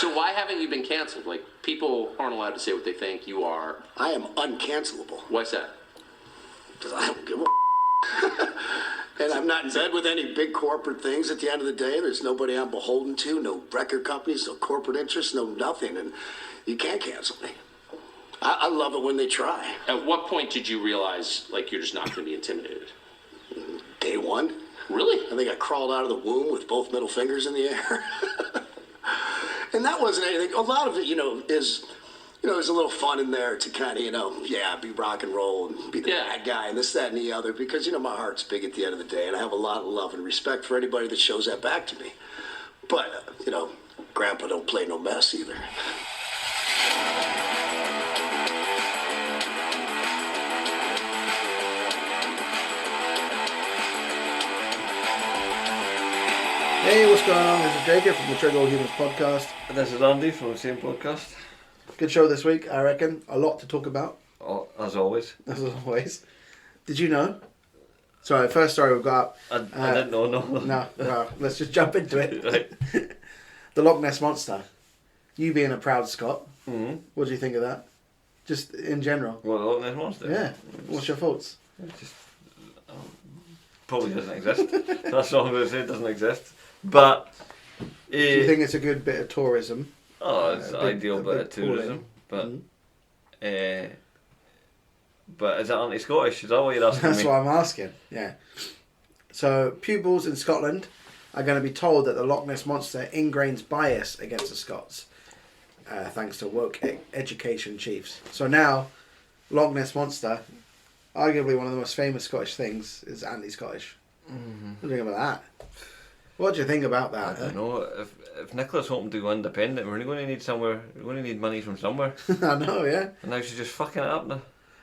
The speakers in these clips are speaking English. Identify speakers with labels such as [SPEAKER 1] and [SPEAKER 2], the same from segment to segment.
[SPEAKER 1] So why haven't you been canceled? Like, people aren't allowed to say what they think. You are.
[SPEAKER 2] I am uncancelable.
[SPEAKER 1] Why's that?
[SPEAKER 2] Because I don't give a and I'm not in bed with any big corporate things at the end of the day. There's nobody I'm beholden to, no record companies, no corporate interests, no nothing. And you can't cancel me. I love it when they try.
[SPEAKER 1] At what point did you realize, like, you're just not going to be intimidated?
[SPEAKER 2] Day one.
[SPEAKER 1] Really?
[SPEAKER 2] I think I crawled out of the womb with both middle fingers in the air. And that wasn't anything. A lot of it, is, there's a little fun in there to kind of, be rock and roll and be the bad guy and this, that, and the other. Because, my heart's big at the end of the day. And I have a lot of love and respect for anybody that shows that back to me. But, Grandpa don't play no mess either.
[SPEAKER 3] Hey, what's going on? This is Jacob from the triggerallhumans podcast.
[SPEAKER 4] And this is Andy from the same podcast.
[SPEAKER 3] Good show this week, I reckon. A lot to talk about.
[SPEAKER 4] Oh, as always.
[SPEAKER 3] As always. Did you know? Sorry, first story we've got.
[SPEAKER 4] I didn't know, no.
[SPEAKER 3] No, well, let's just jump into it.
[SPEAKER 4] Right.
[SPEAKER 3] The Loch Ness Monster. You being a proud Scot,
[SPEAKER 4] Mm-hmm.
[SPEAKER 3] what do you think of that? Just in general.
[SPEAKER 4] What, the Loch Ness Monster?
[SPEAKER 3] Yeah. What's your thoughts?
[SPEAKER 4] It just probably doesn't exist. That's all I'm going to say, it doesn't exist. But...
[SPEAKER 3] Do you think it's a good bit of tourism?
[SPEAKER 4] Oh, it's an ideal bit of tourism. But... But is it anti-Scottish? Is that what you're asking
[SPEAKER 3] That's
[SPEAKER 4] me?
[SPEAKER 3] what I'm asking, yeah. So, pupils in Scotland are going to be told that the Loch Ness Monster ingrains bias against the Scots, thanks to woke education chiefs. So now, Loch Ness Monster, arguably one of the most famous Scottish things, is anti-Scottish. Mm-hmm. What do you think about that? What do you think about that?
[SPEAKER 4] I don't know. If Nicola's hoping to go independent, we're going to need somewhere. We're going to need money from somewhere.
[SPEAKER 3] I know, yeah.
[SPEAKER 4] And now she's just fucking it up now.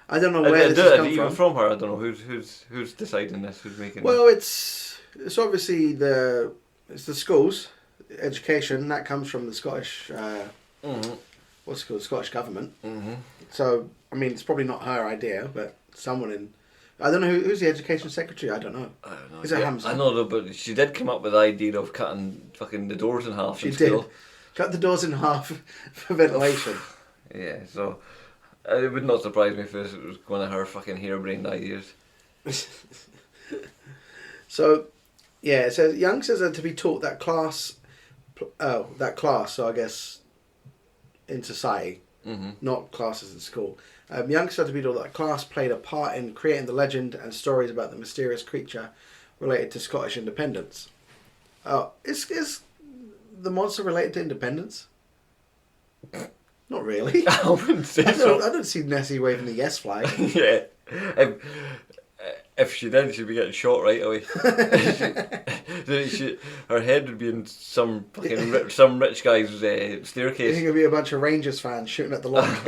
[SPEAKER 3] I don't know where this has come
[SPEAKER 4] from her. I don't know who's deciding this. Who's making?
[SPEAKER 3] Well, it's obviously the schools, education that comes from the Scottish. What's it called? Scottish government. Mm-hmm. So I mean, it's probably not her idea, but someone in. I don't know who's the education secretary. I don't know.
[SPEAKER 4] I don't know.
[SPEAKER 3] Is it Hamza?
[SPEAKER 4] I know though, but she did come up with the idea of cutting fucking the doors in half.
[SPEAKER 3] She
[SPEAKER 4] in
[SPEAKER 3] did.
[SPEAKER 4] School.
[SPEAKER 3] Cut the doors in half for ventilation.
[SPEAKER 4] Yeah, so it would not surprise me if it was one of her fucking harebrained ideas.
[SPEAKER 3] So, yeah, it says youngsters are to be taught that class. So I guess in society, not classes in school. Youngsters are to be taught that class played a part in creating the legend and stories about the mysterious creature related to Scottish independence. Is the monster related to independence? Not really.
[SPEAKER 4] I wouldn't say so.
[SPEAKER 3] I don't see Nessie waving the yes flag.
[SPEAKER 4] Yeah. If she did, she'd be getting shot right away. Her head would be in some fucking some rich guy's
[SPEAKER 3] You
[SPEAKER 4] staircase.
[SPEAKER 3] think it'd be a bunch of Rangers fans shooting at the lock?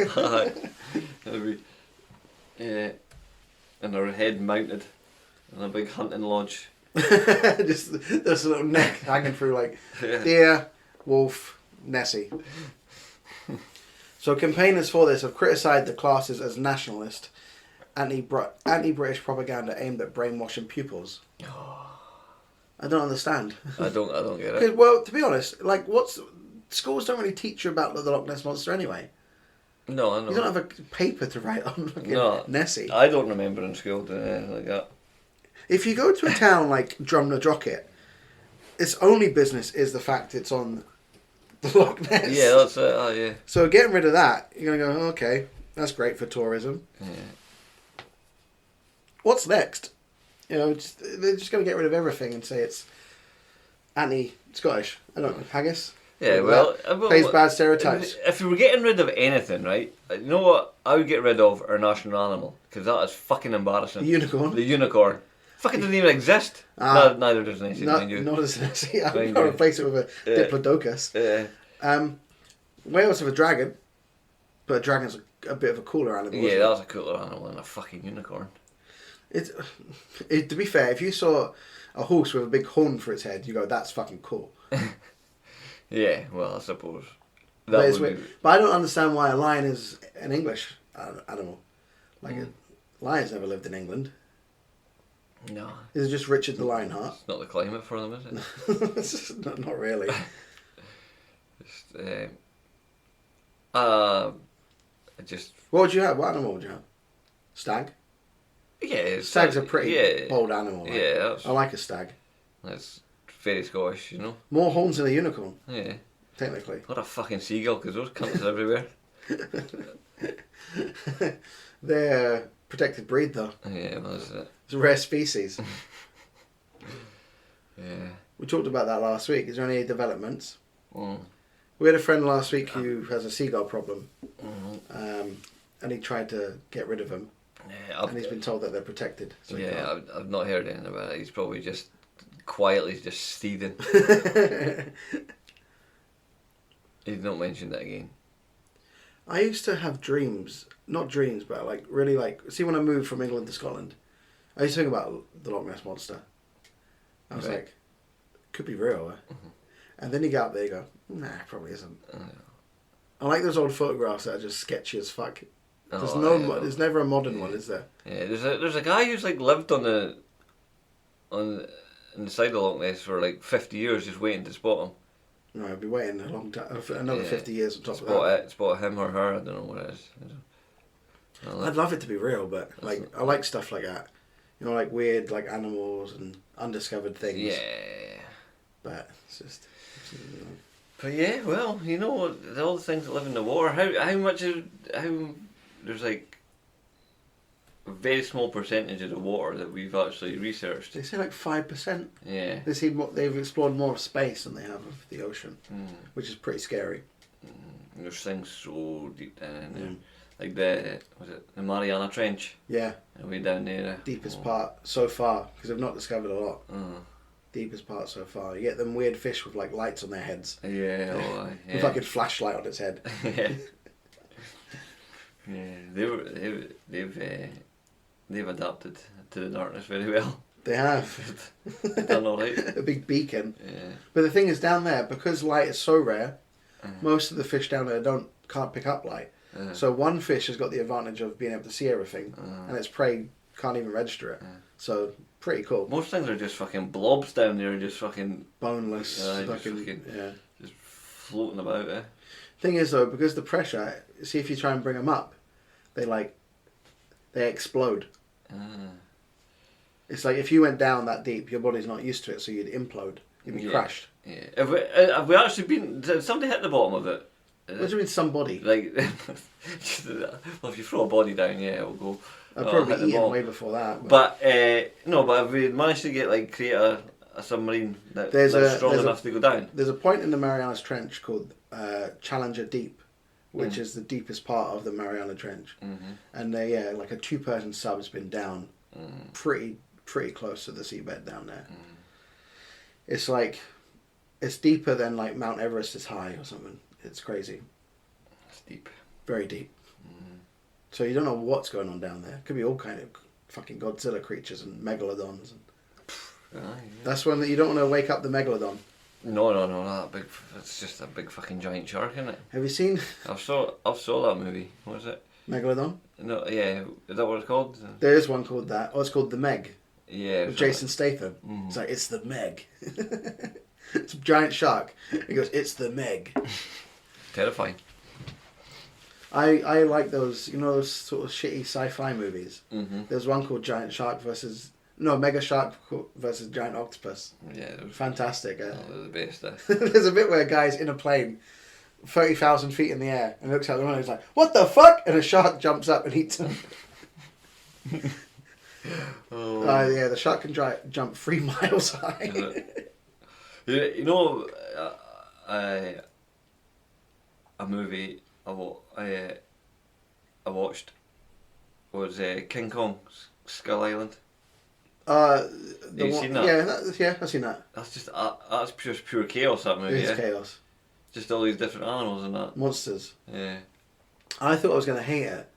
[SPEAKER 4] It'd be, and her head mounted in a big hunting lodge.
[SPEAKER 3] Just this little neck hanging through like deer, wolf, Nessie. So campaigners for this have criticised the classes as nationalist, anti-British propaganda aimed at brainwashing pupils. I don't understand.
[SPEAKER 4] I don't get it.
[SPEAKER 3] Well, to be honest, schools don't really teach you about the Loch Ness Monster anyway.
[SPEAKER 4] No, I know.
[SPEAKER 3] You don't have a paper to write on Nessie.
[SPEAKER 4] I don't remember in school doing anything like that.
[SPEAKER 3] If you go to a town like Drumnadrochit, its only business is the fact it's on the Loch Ness.
[SPEAKER 4] Yeah, that's it. Yeah.
[SPEAKER 3] So getting rid of that, you're going to go, okay, that's great for tourism.
[SPEAKER 4] Yeah.
[SPEAKER 3] What's next? They're just going to get rid of everything and say it's anti-Scottish. I don't know, haggis?
[SPEAKER 4] Yeah, well...
[SPEAKER 3] Plays bad stereotypes.
[SPEAKER 4] If you were getting rid of anything, right, you know what I would get rid of? Our national animal. Because that is fucking embarrassing.
[SPEAKER 3] The unicorn?
[SPEAKER 4] The unicorn. Fucking doesn't even exist. Neither does Nessie.
[SPEAKER 3] Not as Nessie. I'm going to replace it with a Diplodocus. Wales have a dragon, but a dragon's a bit of a cooler animal.
[SPEAKER 4] Yeah, that's a cooler animal than a fucking unicorn.
[SPEAKER 3] To be fair, if you saw a horse with a big horn for its head, you go, that's fucking cool.
[SPEAKER 4] Yeah, well, I suppose.
[SPEAKER 3] But I don't understand why a lion is an English animal. Lions never lived in England.
[SPEAKER 4] No.
[SPEAKER 3] Is it just Richard the Lionheart?
[SPEAKER 4] It's not the climate for them, is it?
[SPEAKER 3] Not really.
[SPEAKER 4] Just
[SPEAKER 3] What would you have? What animal would you have? Stag?
[SPEAKER 4] yeah,
[SPEAKER 3] Stag's a pretty
[SPEAKER 4] yeah,
[SPEAKER 3] bold animal. Right?
[SPEAKER 4] Yeah,
[SPEAKER 3] I like a stag.
[SPEAKER 4] that's very Scottish,
[SPEAKER 3] More horns than a unicorn,
[SPEAKER 4] Yeah,
[SPEAKER 3] technically.
[SPEAKER 4] not a fucking seagull because those cunts are everywhere.
[SPEAKER 3] They're a protected breed, though.
[SPEAKER 4] Yeah, well, that's it.
[SPEAKER 3] It's a rare species.
[SPEAKER 4] Yeah.
[SPEAKER 3] We talked about that last week. Is there any developments?
[SPEAKER 4] Mm.
[SPEAKER 3] We had a friend last week who has a seagull problem,
[SPEAKER 4] Mm-hmm.
[SPEAKER 3] and he tried to get rid of them,
[SPEAKER 4] Yeah,
[SPEAKER 3] and he's been told that they're protected. So he
[SPEAKER 4] yeah,
[SPEAKER 3] can't.
[SPEAKER 4] I've not heard anything about it. He's probably just quietly just seething. He's not mentioned that again.
[SPEAKER 3] I used to have dreams, not dreams, but like really like. See, when I moved from England to Scotland, I used to think about the Loch Ness monster. I was
[SPEAKER 4] Right.
[SPEAKER 3] like, could be real, eh? And then you get up there, you go, nah, it probably isn't. I like those old photographs that are just sketchy as fuck. There's there's never a modern one, is there?
[SPEAKER 4] Yeah, there's a guy who's like lived on the side of Loch Ness for like 50 years just waiting to spot him.
[SPEAKER 3] No, I'd be waiting a long time, for another
[SPEAKER 4] Yeah.
[SPEAKER 3] 50 years on top of that.
[SPEAKER 4] Spot him or her. I don't know what it is.
[SPEAKER 3] I'd love it to be real, but like I like stuff like that. Like weird like animals and undiscovered things.
[SPEAKER 4] Yeah.
[SPEAKER 3] But it's just.
[SPEAKER 4] But yeah, well, all the things that live in the water. How there's like a very small percentage of the water that we've actually researched.
[SPEAKER 3] They say like 5%.
[SPEAKER 4] Yeah.
[SPEAKER 3] They've explored more of space than they have of the ocean, which is pretty scary.
[SPEAKER 4] There's things so deep down in there. Like the Mariana Trench.
[SPEAKER 3] Yeah.
[SPEAKER 4] Way down there.
[SPEAKER 3] Deepest part so far, because they've not discovered a lot. Deepest part so far. You get them weird fish with like lights on their heads.
[SPEAKER 4] Yeah, yeah.
[SPEAKER 3] With like a flashlight on its head.
[SPEAKER 4] Yeah. Yeah, they've adapted to the darkness very well.
[SPEAKER 3] They have.
[SPEAKER 4] They've done all right.
[SPEAKER 3] A big beacon.
[SPEAKER 4] Yeah.
[SPEAKER 3] But the thing is, down there, because light is so rare, most of the fish down there can't pick up light. So one fish has got the advantage of being able to see everything, and its prey can't even register it. So pretty cool.
[SPEAKER 4] Most things are just fucking blobs down there, just fucking
[SPEAKER 3] boneless,
[SPEAKER 4] just floating about.
[SPEAKER 3] Thing is though, because the pressure, see if you try and bring them up, they explode. It's like if you went down that deep, your body's not used to it, so you'd implode. You'd be crushed.
[SPEAKER 4] Yeah. Have we actually been? Did somebody hit the bottom of it?
[SPEAKER 3] What do you mean somebody?
[SPEAKER 4] Like, well, if you throw a body down, yeah, it'll go.
[SPEAKER 3] I'd probably eaten way before that.
[SPEAKER 4] But have we managed to create a submarine that's strong enough to go down?
[SPEAKER 3] There's a point in the Marianas Trench called Challenger Deep, which is the deepest part of the Mariana Trench, and like a 2-person sub has been down, pretty close to the seabed down there. It's like it's deeper than like Mount Everest is high or something. It's crazy.
[SPEAKER 4] It's deep.
[SPEAKER 3] Very deep. So you don't know what's going on down there. Could be all kind of fucking Godzilla creatures and megalodons. That's when you don't want to wake up the megalodon.
[SPEAKER 4] No, that big. It's just a big fucking giant shark, isn't it?
[SPEAKER 3] Have you seen?
[SPEAKER 4] I saw that movie. What is it?
[SPEAKER 3] Megalodon.
[SPEAKER 4] No, yeah. Is that what it's called?
[SPEAKER 3] There is one called that. Oh, it's called The Meg.
[SPEAKER 4] Yeah.
[SPEAKER 3] With Jason Statham. It's like it's the Meg. It's a giant shark. He goes, "It's the Meg."
[SPEAKER 4] Terrifying.
[SPEAKER 3] I like those, those sort of shitty sci-fi movies. There's one called Mega Shark versus Giant Octopus.
[SPEAKER 4] Yeah.
[SPEAKER 3] Fantastic.
[SPEAKER 4] They're the best.
[SPEAKER 3] There's a bit where a guy's in a plane, 30,000 feet in the air, and looks out the window and he's like, "What the fuck?" And a shark jumps up and eats him. Yeah, the shark can jump 3 miles high.
[SPEAKER 4] A movie I watched was King Kong Skull Island.
[SPEAKER 3] Have
[SPEAKER 4] you seen that?
[SPEAKER 3] Yeah, I've seen that.
[SPEAKER 4] That's just pure chaos. That movie.
[SPEAKER 3] It's chaos.
[SPEAKER 4] Just all these different animals and that.
[SPEAKER 3] Monsters.
[SPEAKER 4] Yeah.
[SPEAKER 3] I thought I was going to hate it,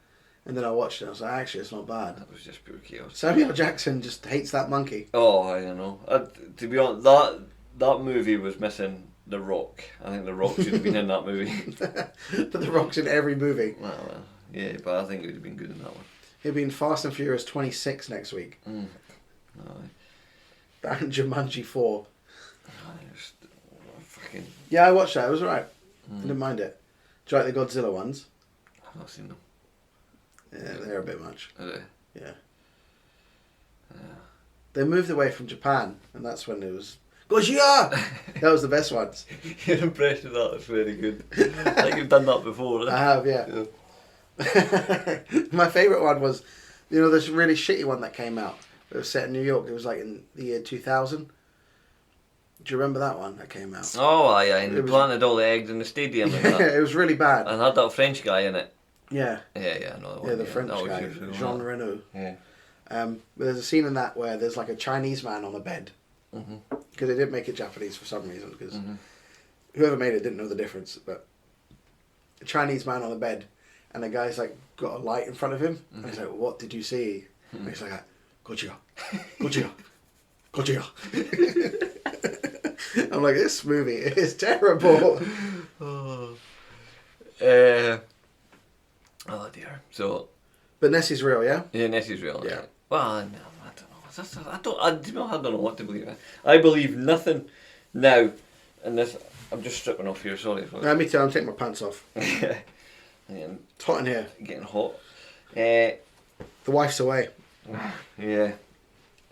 [SPEAKER 3] and then I watched it and I was like, actually, it's not bad.
[SPEAKER 4] That was just pure chaos.
[SPEAKER 3] Samuel Jackson just hates that monkey.
[SPEAKER 4] Oh, I don't know. To be honest, that movie was missing The Rock. I think The Rock should have been in that movie.
[SPEAKER 3] But The Rock's in every movie.
[SPEAKER 4] Well, yeah, but I think it would have been good in that one.
[SPEAKER 3] He'll be in Fast and Furious 26 next week. And Jumanji 4.
[SPEAKER 4] Fucking...
[SPEAKER 3] Yeah, I watched that. It was alright. I didn't mind it. Do you like the Godzilla ones?
[SPEAKER 4] I've not seen them.
[SPEAKER 3] Yeah, they're a bit much.
[SPEAKER 4] Are they?
[SPEAKER 3] Yeah. They moved away from Japan, and that's when it was Godzilla. That was the best ones.
[SPEAKER 4] Your impression of that is very good. Like you've done that before.
[SPEAKER 3] I have, yeah. My favourite one was, this really shitty one that came out. It was set in New York. It was like in the year 2000. Do you remember that one that came out?
[SPEAKER 4] Oh, aye, and they planted all the eggs in the stadium and that.
[SPEAKER 3] It was really bad.
[SPEAKER 4] And had that French guy in it.
[SPEAKER 3] Yeah.
[SPEAKER 4] Yeah, I know that one.
[SPEAKER 3] Yeah, the French guy, Jean Reno.
[SPEAKER 4] Yeah.
[SPEAKER 3] But there's a scene in that where there's like a Chinese man on a bed. Because they didn't make it Japanese for some reason. Because whoever made it didn't know the difference. But a Chinese man on the bed. And the guy's like got a light in front of him. And he's like, what did you see? And he's like, Godzilla. Godzilla. Godzilla. I'm like, this movie is terrible.
[SPEAKER 4] Oh dear. So.
[SPEAKER 3] But Nessie's real, yeah?
[SPEAKER 4] Yeah, Nessie's real.
[SPEAKER 3] Yeah.
[SPEAKER 4] Well, no, I don't know. I don't know what to believe. I believe nothing now. And this, I'm just stripping off here. Sorry.
[SPEAKER 3] No, me too. I'm taking my pants off.
[SPEAKER 4] Yeah.
[SPEAKER 3] It's hot in here.
[SPEAKER 4] Getting hot.
[SPEAKER 3] The wife's away.
[SPEAKER 4] Yeah.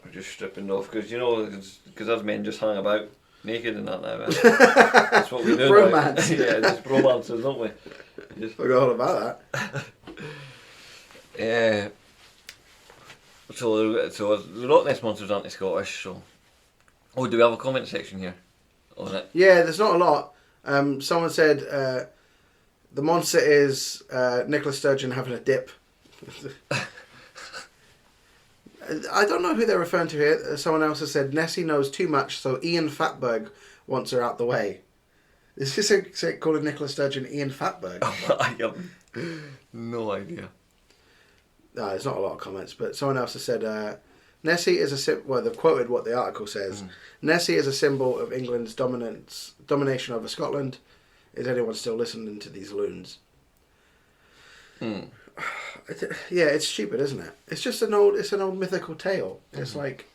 [SPEAKER 4] We're just stripping off because us men just hang about naked and that now. That's what we do.
[SPEAKER 3] Romance.
[SPEAKER 4] Yeah, just romances, don't we? Just...
[SPEAKER 3] Forgot all about that.
[SPEAKER 4] Yeah. So the Loch Ness monsters aren't Scottish. So, do we have a comment section here on it?
[SPEAKER 3] Yeah, there's not a lot. Someone said the monster is Nicola Sturgeon having a dip. I don't know who they're referring to here. Someone else has said Nessie knows too much, so Ian Fatberg wants her out the way. Is this calling Nicola Sturgeon Ian Fatberg?
[SPEAKER 4] I have no idea.
[SPEAKER 3] No, there's not a lot of comments, but someone else has said Nessie is they've quoted what the article says. Nessie is a symbol of England's domination over Scotland. Is anyone still listening to these loons? Yeah, it's stupid, isn't it? It's just an old mythical tale. It's like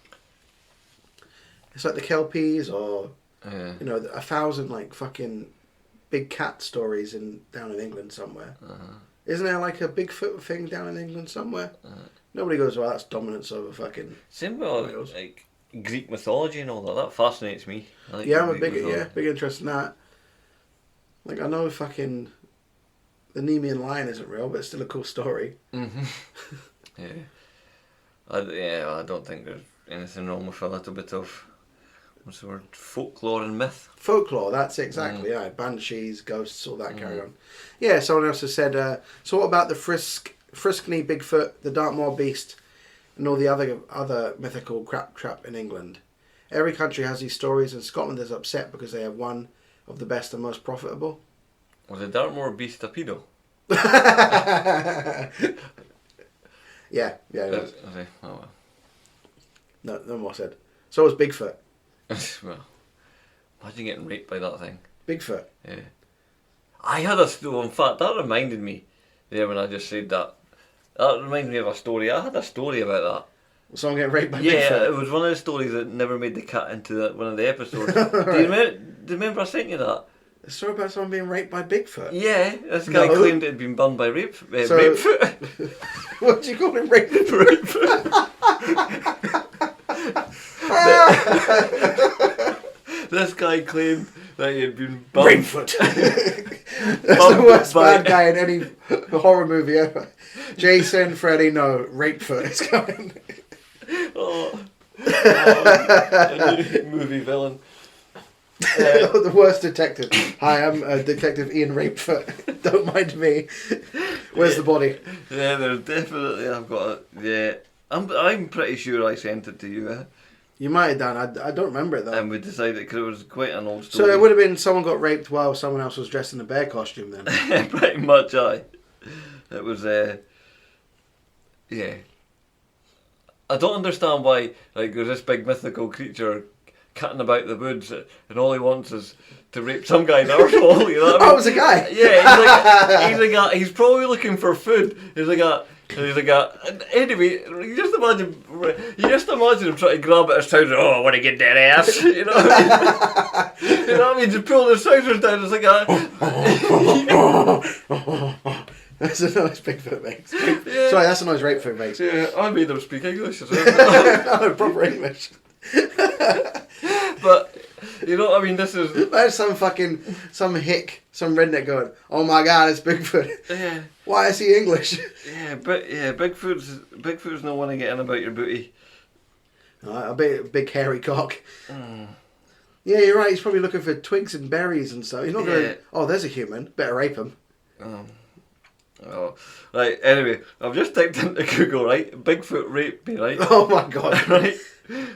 [SPEAKER 3] the Kelpies or 1,000 like fucking big cat stories down in England somewhere. Isn't there like a Bigfoot thing down in England somewhere? Nobody goes, well, that's dominance over fucking.
[SPEAKER 4] Same with like Greek mythology and all that. That fascinates me. I like
[SPEAKER 3] I'm a big interest in that. Like I know fucking the Nemean lion isn't real, but it's still a cool story.
[SPEAKER 4] Yeah. I don't think there's anything wrong with a little bit of what's the word? Folklore and myth.
[SPEAKER 3] Folklore, that's exactly, yeah. Banshees, ghosts, all that carry on. Yeah, someone else has said, so what about the Friskney Bigfoot, the Dartmoor Beast, and all the other mythical crap in England? Every country has these stories, and Scotland is upset because they have one of the best and most profitable.
[SPEAKER 4] Was the Dartmoor Beast a pedo?
[SPEAKER 3] Yeah, it was.
[SPEAKER 4] Okay. Oh well.
[SPEAKER 3] No more said. So was Bigfoot.
[SPEAKER 4] Well, imagine getting raped by that thing.
[SPEAKER 3] Bigfoot.
[SPEAKER 4] Yeah. I had a story. In fact, that reminded me there when I just said that. That reminded me of a story. I had a story about that.
[SPEAKER 3] Someone getting raped by
[SPEAKER 4] Bigfoot?
[SPEAKER 3] Bigfoot?
[SPEAKER 4] Yeah, it was one of the stories that never made the cut into one of the episodes. Do you remember I sent you that?
[SPEAKER 3] A story about someone being raped by Bigfoot?
[SPEAKER 4] Yeah, this guy claimed it had been burned by Rapefoot.
[SPEAKER 3] What do you call him? Rapefoot?
[SPEAKER 4] This guy claimed that he had been burned.
[SPEAKER 3] Rapefoot. That's the worst bad guy in any horror movie ever. Jason, Freddy, no. Rapefoot is coming.
[SPEAKER 4] A new movie villain.
[SPEAKER 3] The worst detective. Hi, I'm Detective Ian Rapefoot. Don't mind me. Where's the body?
[SPEAKER 4] Yeah, there's definitely. I've got it. Yeah, I'm pretty sure I sent it to you.
[SPEAKER 3] You might have done. I don't remember it though.
[SPEAKER 4] And we decided because it was quite an old story.
[SPEAKER 3] So it would have been someone got raped while someone else was dressed in a bear costume then.
[SPEAKER 4] Pretty much, aye. It was. Yeah. I don't understand why. Like, there's this big mythical creature cutting about the woods, and all he wants is to rape some guy in our hole. You know what I mean?
[SPEAKER 3] Oh, it was a guy.
[SPEAKER 4] Yeah, he's a guy. He's probably looking for food. He's like And he's like, anyway, you just imagine him trying to grab at his trousers. Oh, I want to get that ass. You know what I mean? You know what I mean? Just pulling his trousers down. It's like
[SPEAKER 3] That's a noise Bigfoot makes. Yeah. Sorry, that's a noise Rapefoot makes.
[SPEAKER 4] Yeah, I made them speak English as well.
[SPEAKER 3] No, proper English.
[SPEAKER 4] But, you know what I mean? This is...
[SPEAKER 3] There's some redneck going, oh my god, it's Bigfoot.
[SPEAKER 4] Yeah.
[SPEAKER 3] Why is he English?
[SPEAKER 4] Yeah, but Bigfoot's no one to get in about your booty.
[SPEAKER 3] A big hairy cock. Yeah, you're right. He's probably looking for twigs and berries and stuff. He's not going, oh, there's a human. Better rape him.
[SPEAKER 4] Oh, right. Anyway, I've just typed into Google, right? Bigfoot raped me, right?
[SPEAKER 3] Oh my god.
[SPEAKER 4] Right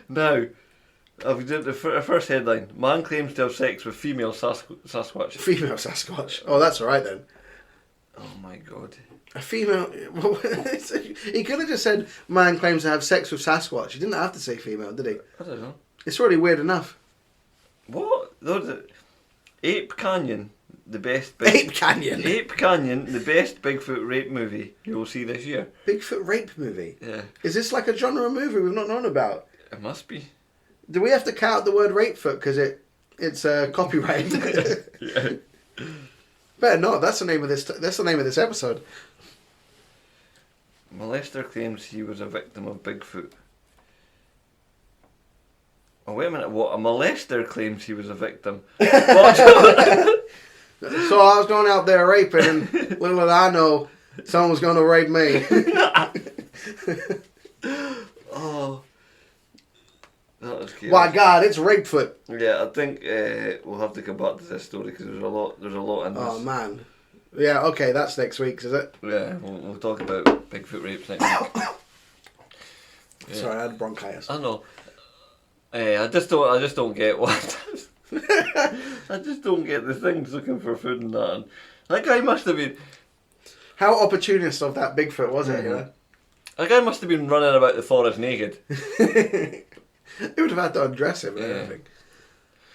[SPEAKER 4] now, I've did the first headline: man claims to have sex with female Sasquatch.
[SPEAKER 3] Female Sasquatch. Oh, that's all right then.
[SPEAKER 4] Oh my god.
[SPEAKER 3] A female. He could have just said man claims to have sex with Sasquatch. He didn't have to say female, did he?
[SPEAKER 4] I don't know.
[SPEAKER 3] It's already weird enough.
[SPEAKER 4] What? Ape Canyon, the best.
[SPEAKER 3] Ape Canyon.
[SPEAKER 4] Ape Canyon, the best Bigfoot rape movie you will see this year.
[SPEAKER 3] Bigfoot rape movie.
[SPEAKER 4] Yeah.
[SPEAKER 3] Is this like a genre movie we've not known about?
[SPEAKER 4] It must be.
[SPEAKER 3] Do we have to cut out the word rapefoot because it's copyrighted?
[SPEAKER 4] Yeah.
[SPEAKER 3] Better not. That's the name of this. That's the name of this episode.
[SPEAKER 4] Molester claims he was a victim of Bigfoot. Oh wait a minute! What? A molester claims he was a victim. What?
[SPEAKER 3] So I was going out there raping, and little did I know, someone was going to rape me.
[SPEAKER 4] Oh. That was cute.
[SPEAKER 3] My God, it's Rapefoot.
[SPEAKER 4] Yeah, I think we'll have to come back to this story because there's a lot in this.
[SPEAKER 3] Oh man. Yeah, okay, that's next week's, is it?
[SPEAKER 4] Yeah, we'll talk about Bigfoot rapes next week. Yeah.
[SPEAKER 3] Sorry, I had bronchitis.
[SPEAKER 4] I know. I just don't get what. I just don't get the things looking for food and that. And that guy must have been.
[SPEAKER 3] How opportunist of that Bigfoot was it? You know?
[SPEAKER 4] That guy must have been running about the forest naked.
[SPEAKER 3] He would have had to undress him and everything.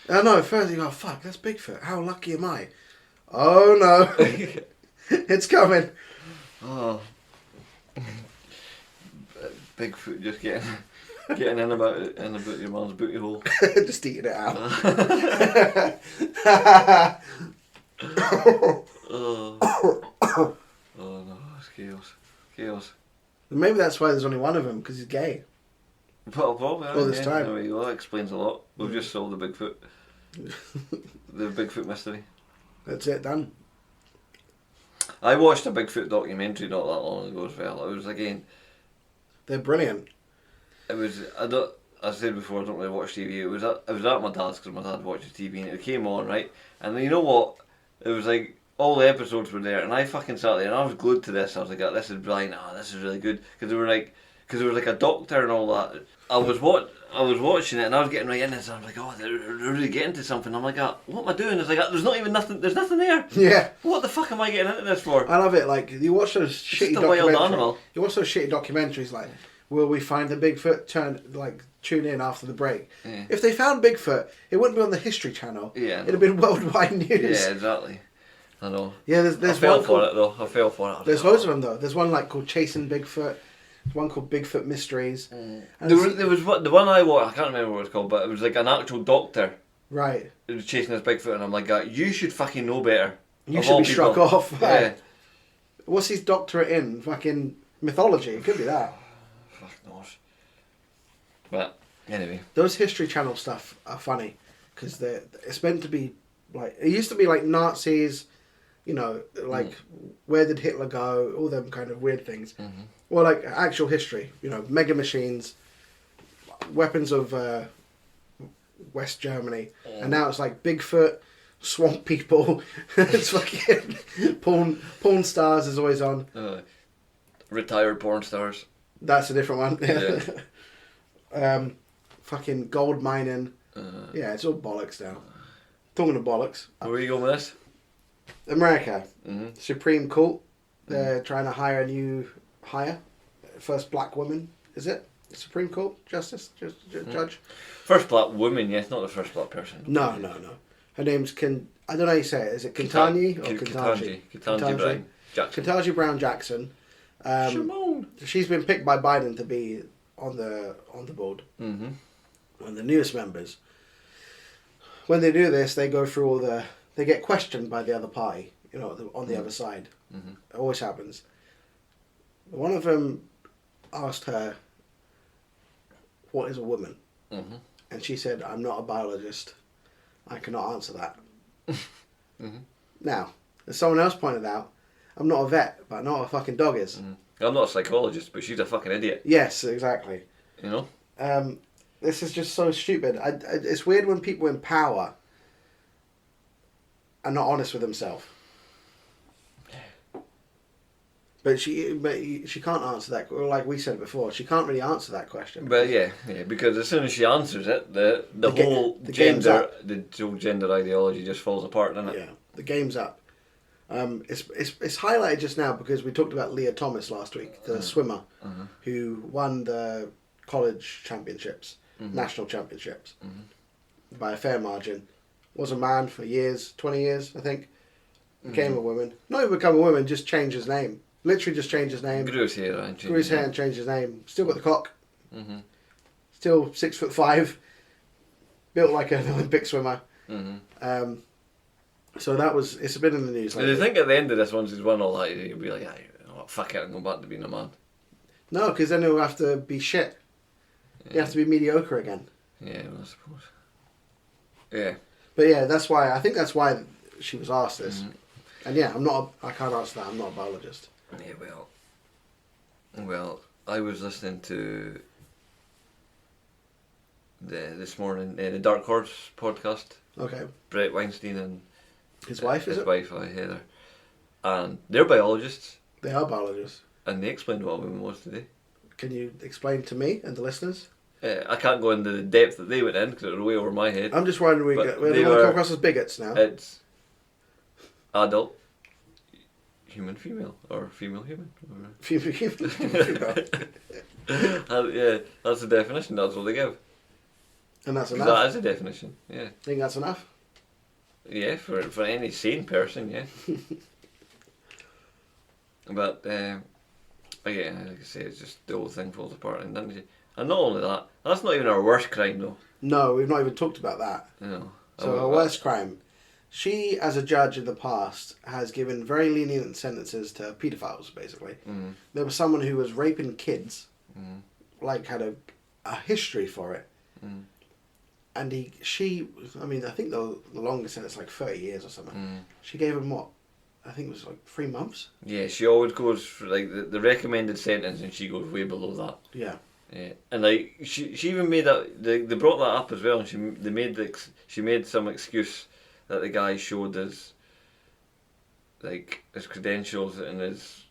[SPEAKER 3] I know, at first you go, fuck, that's Bigfoot. How lucky am I? Oh no. It's coming.
[SPEAKER 4] Oh. Bigfoot just getting in about your mom's booty hole.
[SPEAKER 3] Just eating it out.
[SPEAKER 4] Oh no, it's chaos.
[SPEAKER 3] Maybe that's why there's only one of him, because he's gay.
[SPEAKER 4] Probably.
[SPEAKER 3] All this time.
[SPEAKER 4] There we go. That explains a lot. We've just solved the Bigfoot. The Bigfoot mystery.
[SPEAKER 3] That's it, done.
[SPEAKER 4] I watched a Bigfoot documentary not that long ago as well. It was again.
[SPEAKER 3] They're brilliant.
[SPEAKER 4] It was. I said before I don't really watch TV. It was at my dad's because my dad watches TV and it came on right. And you know what? It was like all the episodes were there and I fucking sat there and I was glued to this. I was like, oh, this is brilliant. Oh, this is really good because there was like a doctor and all that. I was watching it and I was getting right in it and I was like, oh, they're really getting to something. I'm like, what am I doing? It's like, there's nothing there.
[SPEAKER 3] Yeah.
[SPEAKER 4] What the fuck am I getting into this for?
[SPEAKER 3] I love it. Like, you watch those shitty documentaries. You watch those shitty documentaries like, will we find the Bigfoot? Tune in after the break. Yeah. If they found Bigfoot, it wouldn't be on the History Channel.
[SPEAKER 4] Yeah.
[SPEAKER 3] It'd have been worldwide news.
[SPEAKER 4] Yeah, exactly. I know.
[SPEAKER 3] Yeah, there's
[SPEAKER 4] I fell for it though.
[SPEAKER 3] There's loads of them though. There's one called Chasing Bigfoot. There's one called Bigfoot Mysteries.
[SPEAKER 4] And there was the one I watched. I can't remember what it's called, but it was like an actual doctor. Right. Who was chasing this Bigfoot, and I'm like, you should fucking know better.
[SPEAKER 3] You should be struck off. Yeah. What's his doctorate in? Fucking mythology. It could be that.
[SPEAKER 4] Fuck knows. But anyway,
[SPEAKER 3] those History Channel stuff are funny because it's meant to be like it used to be like Nazis. You know, like, where did Hitler go? All them kind of weird things. Mm-hmm. Or, like, actual history. You know, mega machines, weapons of West Germany. And now it's like Bigfoot, swamp people. It's fucking porn stars is always on.
[SPEAKER 4] Retired porn stars.
[SPEAKER 3] That's a different one. Yeah. Fucking gold mining. Yeah, it's all bollocks now. Talking of bollocks.
[SPEAKER 4] Where are you going with this?
[SPEAKER 3] America, Supreme Court, they're trying to hire a new first black woman, is it? Supreme Court Justice, Judge?
[SPEAKER 4] First black woman, yes, not the first black person.
[SPEAKER 3] No. Her name's I don't know how you say it, is it Ketanji or
[SPEAKER 4] Ketanji Brown Jackson.
[SPEAKER 3] Ketanji Brown Jackson.
[SPEAKER 4] phone.
[SPEAKER 3] She's been picked by Biden to be on the board.
[SPEAKER 4] Mm-hmm.
[SPEAKER 3] One of the newest members. When they do this, they go through they get questioned by the other party, on the other side.
[SPEAKER 4] Mm-hmm.
[SPEAKER 3] It always happens. One of them asked her, "What is a woman?"
[SPEAKER 4] Mm-hmm.
[SPEAKER 3] And she said, "I'm not a biologist. I cannot answer that."
[SPEAKER 4] Mm-hmm.
[SPEAKER 3] Now, as someone else pointed out, I'm not a vet, but I know what a fucking dog is.
[SPEAKER 4] Mm-hmm. I'm not a psychologist, but she's a fucking idiot.
[SPEAKER 3] Yes, exactly.
[SPEAKER 4] You know?
[SPEAKER 3] This is just so stupid. It's weird when people in power are not honest with themselves. But she can't answer that. Like we said before, she can't really answer that question.
[SPEAKER 4] But yeah, because as soon as she answers it, the whole
[SPEAKER 3] game's up.
[SPEAKER 4] the whole gender ideology just falls apart, doesn't it?
[SPEAKER 3] Yeah, the game's up. It's highlighted just now because we talked about Leah Thomas last week, the swimmer who won the college championships, national championships, by a fair margin. Was a man for years, 20 years, I think. Became a woman. Not even become a woman, just changed his name. Literally just changed his name.
[SPEAKER 4] Grew his hair and
[SPEAKER 3] Grew his hair and changed his name. Still got the cock.
[SPEAKER 4] Mm-hmm.
[SPEAKER 3] Still 6'5". Built like an Olympic swimmer.
[SPEAKER 4] Mm-hmm.
[SPEAKER 3] So it's been in the news.
[SPEAKER 4] Do you think at the end of this, once he's won all that, he'll be like, fuck it, I'm going back to being a man?
[SPEAKER 3] No, because then he'll have to be shit.
[SPEAKER 4] Yeah.
[SPEAKER 3] You have to be mediocre again.
[SPEAKER 4] Yeah, well, I suppose. Yeah.
[SPEAKER 3] But yeah, I think that's why she was asked this. And yeah, I can't answer that. I'm not a biologist.
[SPEAKER 4] Yeah, well, I was listening to this morning the Dark Horse podcast.
[SPEAKER 3] Okay.
[SPEAKER 4] Brett Weinstein and
[SPEAKER 3] His wife,
[SPEAKER 4] his wife, Heather, and they're biologists,
[SPEAKER 3] They are biologists.
[SPEAKER 4] and they explained what a woman was today.
[SPEAKER 3] Can you explain to me and the listeners?
[SPEAKER 4] I can't go into the depth that they went in because it was way over my head.
[SPEAKER 3] I'm just worried we
[SPEAKER 4] But
[SPEAKER 3] don't
[SPEAKER 4] they
[SPEAKER 3] want to
[SPEAKER 4] were-
[SPEAKER 3] come across as bigots now.
[SPEAKER 4] It's adult, human, female, or female, human. Yeah, that's the definition. That's what they give.
[SPEAKER 3] And that's
[SPEAKER 4] 'Cause
[SPEAKER 3] enough.
[SPEAKER 4] that is the definition. Yeah,
[SPEAKER 3] Think that's enough?
[SPEAKER 4] yeah, for any sane person, yeah. But again, like I say, it's just the whole thing falls apart, and not only that, that's not even our worst crime though.
[SPEAKER 3] No, we've not even talked about that.
[SPEAKER 4] You know.
[SPEAKER 3] So her worst crime. She, as a judge in the past, has given very lenient sentences to paedophiles, basically.
[SPEAKER 4] Mm.
[SPEAKER 3] There was someone who was raping kids,
[SPEAKER 4] Mm.
[SPEAKER 3] had a history for it.
[SPEAKER 4] Mm.
[SPEAKER 3] And I think the longest sentence, like 30 years or something.
[SPEAKER 4] Mm.
[SPEAKER 3] She gave him what? I think it was like 3 months?
[SPEAKER 4] Yeah, she always goes for like the recommended sentence, and she goes way below that.
[SPEAKER 3] Yeah.
[SPEAKER 4] Yeah, and like she even made that they brought that up as well, and she made some excuse that the guy showed his credentials and his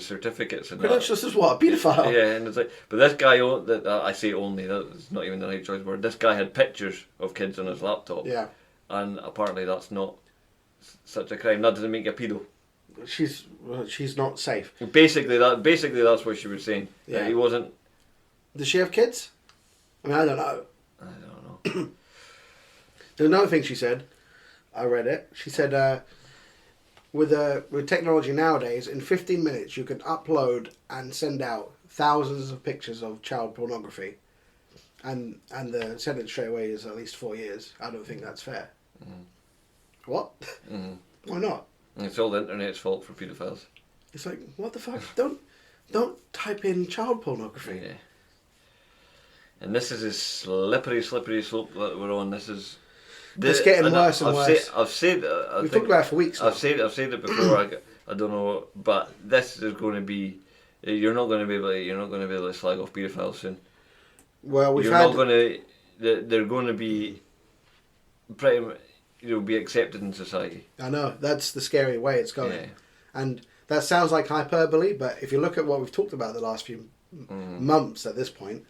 [SPEAKER 4] certificates and
[SPEAKER 3] Credentials is what? A paedophile?
[SPEAKER 4] that. Yeah, and it's like, but this guy I say only, that's not even the right choice word. This guy had pictures of kids on his laptop.
[SPEAKER 3] Yeah.
[SPEAKER 4] And apparently that's not such a crime. That doesn't make you a pedo.
[SPEAKER 3] She's not safe.
[SPEAKER 4] Basically that's what she was saying.
[SPEAKER 3] Yeah.
[SPEAKER 4] He wasn't.
[SPEAKER 3] Does she have kids? I mean, I don't know.
[SPEAKER 4] I don't know.
[SPEAKER 3] There's another thing she said. I read it. She said, with technology nowadays, in 15 minutes you can upload and send out thousands of pictures of child pornography, and the sentence straight away is at least 4 years. I don't think that's fair. What? Why not?
[SPEAKER 4] It's all the internet's fault for paedophiles.
[SPEAKER 3] It's like, what the fuck? Don't type in child pornography.
[SPEAKER 4] Yeah. And this is a slippery slope that we're on. This is.
[SPEAKER 3] It's getting worse and worse.
[SPEAKER 4] I've said.
[SPEAKER 3] We've talked about it for weeks now.
[SPEAKER 4] I've said it before. I don't know, but this is going to be. You're not going to be able to slag off paedophiles soon.
[SPEAKER 3] Well,
[SPEAKER 4] Not going to. They're going to be. Pretty much, be accepted in society.
[SPEAKER 3] I know, that's the scary way it's going.
[SPEAKER 4] Yeah.
[SPEAKER 3] And that sounds like hyperbole, but if you look at what we've talked about the last few months at this point,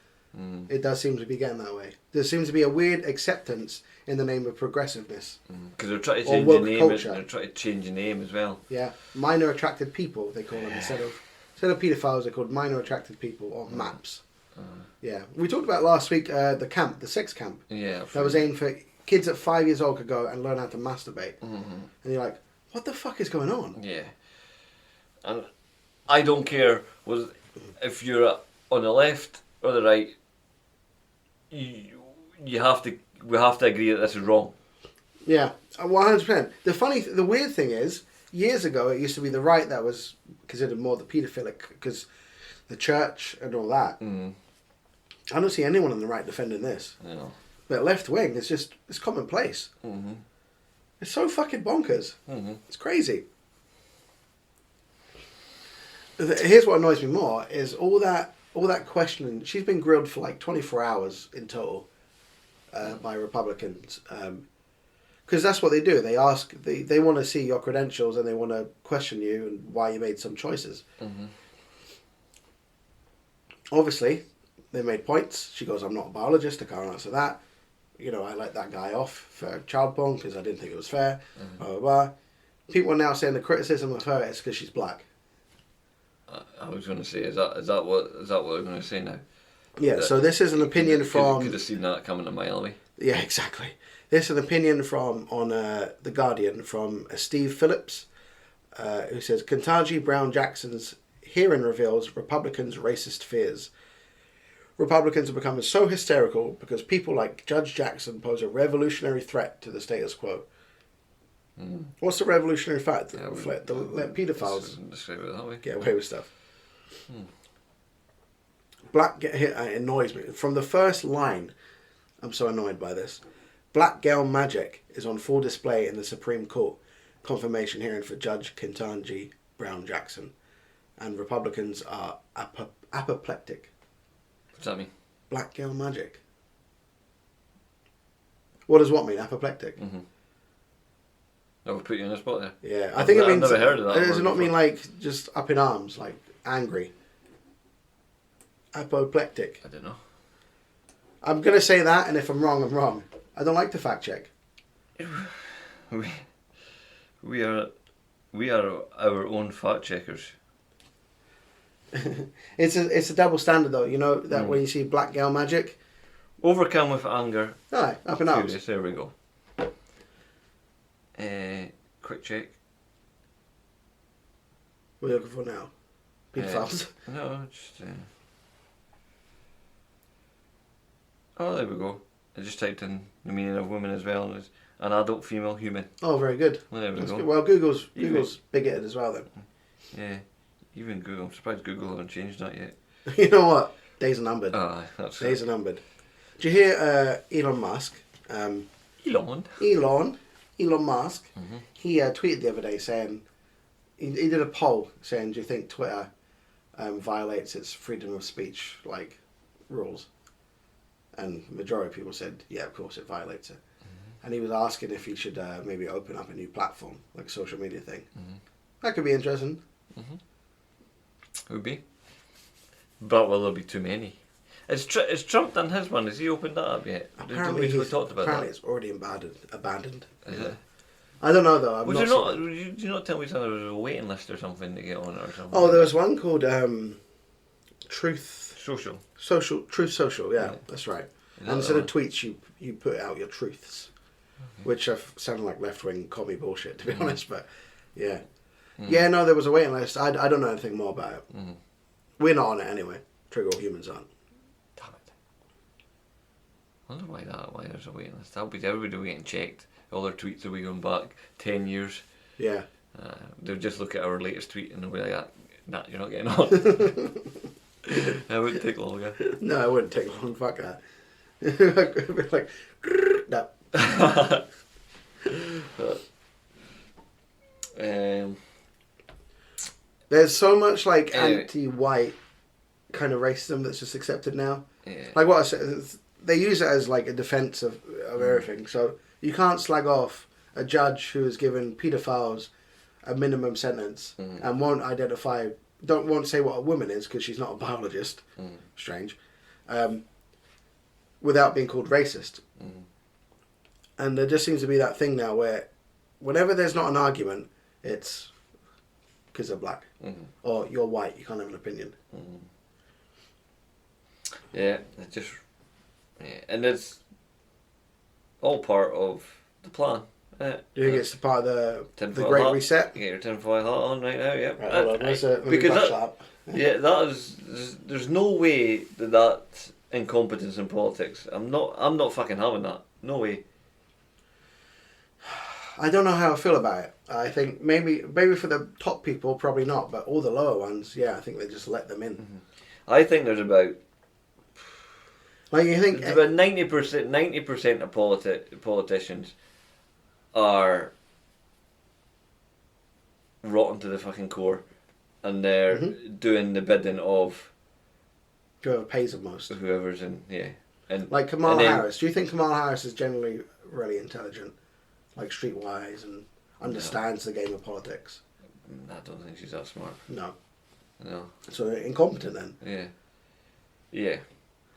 [SPEAKER 3] it does seem to be getting that way. There seems to be a weird acceptance in the name of progressiveness.
[SPEAKER 4] Because they're trying to
[SPEAKER 3] Or
[SPEAKER 4] change the
[SPEAKER 3] woke
[SPEAKER 4] name.
[SPEAKER 3] culture.
[SPEAKER 4] They're trying to change the name as well.
[SPEAKER 3] Yeah, minor attracted people, they call them, instead of paedophiles, they're called minor attracted people, or MAPS. Yeah, we talked about last week the sex camp.
[SPEAKER 4] Yeah.
[SPEAKER 3] That was aimed for kids at 5 years old could go and learn how to masturbate. And you're like, what the fuck is going on?
[SPEAKER 4] Yeah. And I don't care. if you're on the left or the right, we have to agree that this is wrong.
[SPEAKER 3] Yeah, 100%. The weird thing is, years ago it used to be the right that was considered more the paedophilic because the church and all that. I don't see anyone on the right defending this.
[SPEAKER 4] No.
[SPEAKER 3] But left wing, it's commonplace. It's so fucking bonkers. It's crazy. Here's what annoys me more is all that questioning. She's been grilled for like 24 hours in total by Republicans. Because that's what they do. They ask, they want to see your credentials and they want to question you and why you made some choices. Obviously, they made points. She goes, I'm not a biologist, I can't answer that. You know, I let that guy off for child porn because I didn't think it was fair. Blah, blah, blah. People are now saying the criticism of her is because she's black.
[SPEAKER 4] I was going to say, is that what we're going to say now?
[SPEAKER 3] Yeah, so this is an opinion from...
[SPEAKER 4] You could have seen that coming a mile away.
[SPEAKER 3] Yeah, exactly. This is an opinion from on The Guardian from Steve Phillips, who says, Ketanji Brown Jackson's hearing reveals Republicans' racist fears. Republicans are becoming so hysterical because people like Judge Jackson pose a revolutionary threat to the status quo. What's the revolutionary threat? Let paedophiles
[SPEAKER 4] Describe it that way.
[SPEAKER 3] get away with stuff. It annoys me. From the first line, I'm so annoyed by this. Black girl magic is on full display in the Supreme Court confirmation hearing for Judge Ketanji Brown Jackson. And Republicans are apoplectic.
[SPEAKER 4] What's that mean?
[SPEAKER 3] Black girl magic. What does what mean? Apoplectic?
[SPEAKER 4] I would put you in a spot there.
[SPEAKER 3] Yeah, I think it means...
[SPEAKER 4] I've never heard of that.
[SPEAKER 3] Does it not mean
[SPEAKER 4] before.
[SPEAKER 3] like just up in arms, like angry? Apoplectic.
[SPEAKER 4] I don't know.
[SPEAKER 3] I'm going to say that, and if I'm wrong, I'm wrong. I don't like to fact check.
[SPEAKER 4] We are our own fact checkers.
[SPEAKER 3] It's a double standard though, you know, that when you see black girl magic.
[SPEAKER 4] Overcome with anger.
[SPEAKER 3] Aye, up in arms.
[SPEAKER 4] Furious, there we go. Quick check.
[SPEAKER 3] What are you looking for now? Pedophiles.
[SPEAKER 4] No, just... Oh, there we go. I just typed in the meaning of woman as well, and it's an adult female human.
[SPEAKER 3] Oh, very good.
[SPEAKER 4] Well, there we
[SPEAKER 3] That's
[SPEAKER 4] go.
[SPEAKER 3] good. Well, Google's bigoted as well then.
[SPEAKER 4] Yeah, even Google. I'm surprised Google haven't changed that yet.
[SPEAKER 3] You know what? Days are numbered.
[SPEAKER 4] That's
[SPEAKER 3] Days are numbered. Did you hear Elon Musk? Elon Musk. He tweeted the other day saying he did a poll saying, "Do you think Twitter violates its freedom of speech rules?" And the majority of people said, "Yeah, of course it violates it." And he was asking if he should maybe open up a new platform, like a social media thing. That could be interesting.
[SPEAKER 4] Would be. But will there be too many? Has Trump done his one? Has he opened that up yet?
[SPEAKER 3] Apparently,
[SPEAKER 4] we talked about
[SPEAKER 3] apparently
[SPEAKER 4] that.
[SPEAKER 3] it's already abandoned.
[SPEAKER 4] Is it?
[SPEAKER 3] I don't know though.
[SPEAKER 4] Did you not tell me there was a waiting list or something to get on it or something?
[SPEAKER 3] Oh, there was one called Truth
[SPEAKER 4] Social.
[SPEAKER 3] Truth Social. Yeah, that's right. And instead of
[SPEAKER 4] one?
[SPEAKER 3] tweets, you put out your truths, which have sounded like left wing commie bullshit to be honest. But yeah, yeah. No, there was a waiting list. I don't know anything more about it. We're not on it anyway. Triggerallhumans aren't.
[SPEAKER 4] Damn it. I wonder why there's a waiting list. That'll be everybody getting checked. All their tweets will be going back 10 years.
[SPEAKER 3] Yeah.
[SPEAKER 4] They'll just look at our latest tweet and they'll be like, nah, you're not getting on. It wouldn't take long.
[SPEAKER 3] No, it wouldn't take long. Fuck that. It'd be like, no. There's so much anti-white kind of racism that's just accepted now.
[SPEAKER 4] Yeah.
[SPEAKER 3] Like what I said, they use it as a defense of everything. So you can't slag off a judge who has given paedophiles a minimum sentence and won't say what a woman is because she's not a biologist. Strange. Without being called racist. And there just seems to be that thing now where whenever there's not an argument, it's because they're black. Or you're white, you can't have an opinion.
[SPEAKER 4] Yeah, and it's all part of the plan.
[SPEAKER 3] Do you think it's part of the
[SPEAKER 4] Tinfoil
[SPEAKER 3] Great
[SPEAKER 4] hat.
[SPEAKER 3] Reset?
[SPEAKER 4] You get your tinfoil hat on right now, yeah.
[SPEAKER 3] Right, hold on, let me
[SPEAKER 4] because
[SPEAKER 3] brush
[SPEAKER 4] that,
[SPEAKER 3] that up.
[SPEAKER 4] yeah, that is. There's no way that incompetence in politics. I'm not fucking having that. No way.
[SPEAKER 3] I don't know how I feel about it. I think maybe for the top people, probably not, but all the lower ones, yeah, I think they just let them in.
[SPEAKER 4] Mm-hmm. I think there's about
[SPEAKER 3] Like you think
[SPEAKER 4] there's about 90% of politicians are rotten to the fucking core, and they're doing the bidding of
[SPEAKER 3] whoever pays the most.
[SPEAKER 4] whoever's in, and
[SPEAKER 3] Like Kamala
[SPEAKER 4] and then-
[SPEAKER 3] Harris. Do you think Kamala Harris is generally really intelligent, like streetwise, and understands the game of politics?
[SPEAKER 4] I don't think she's that smart.
[SPEAKER 3] No.
[SPEAKER 4] No.
[SPEAKER 3] So incompetent then.
[SPEAKER 4] Yeah.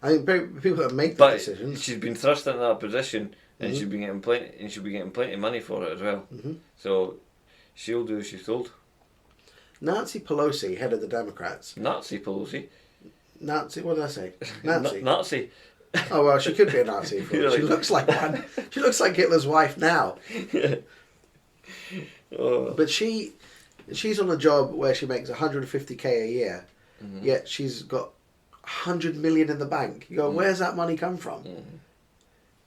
[SPEAKER 3] I think people that make the
[SPEAKER 4] But
[SPEAKER 3] decisions.
[SPEAKER 4] she's been thrust into that position, and
[SPEAKER 3] Mhm.
[SPEAKER 4] she'll be getting plenty of money for it as well.
[SPEAKER 3] Mhm.
[SPEAKER 4] So she'll do as she's told.
[SPEAKER 3] Nancy Pelosi, head of the Democrats.
[SPEAKER 4] Nazi Pelosi.
[SPEAKER 3] Nazi, what did I say? Nazi.
[SPEAKER 4] Nazi.
[SPEAKER 3] Oh well, she could be a Nazi. If
[SPEAKER 4] You're
[SPEAKER 3] she
[SPEAKER 4] like-
[SPEAKER 3] looks like one. She looks like Hitler's wife now.
[SPEAKER 4] Oh.
[SPEAKER 3] But she's on a job where she makes 150k a year,
[SPEAKER 4] Mhm.
[SPEAKER 3] yet she's got 100 million in the bank. You go, where's that money come from?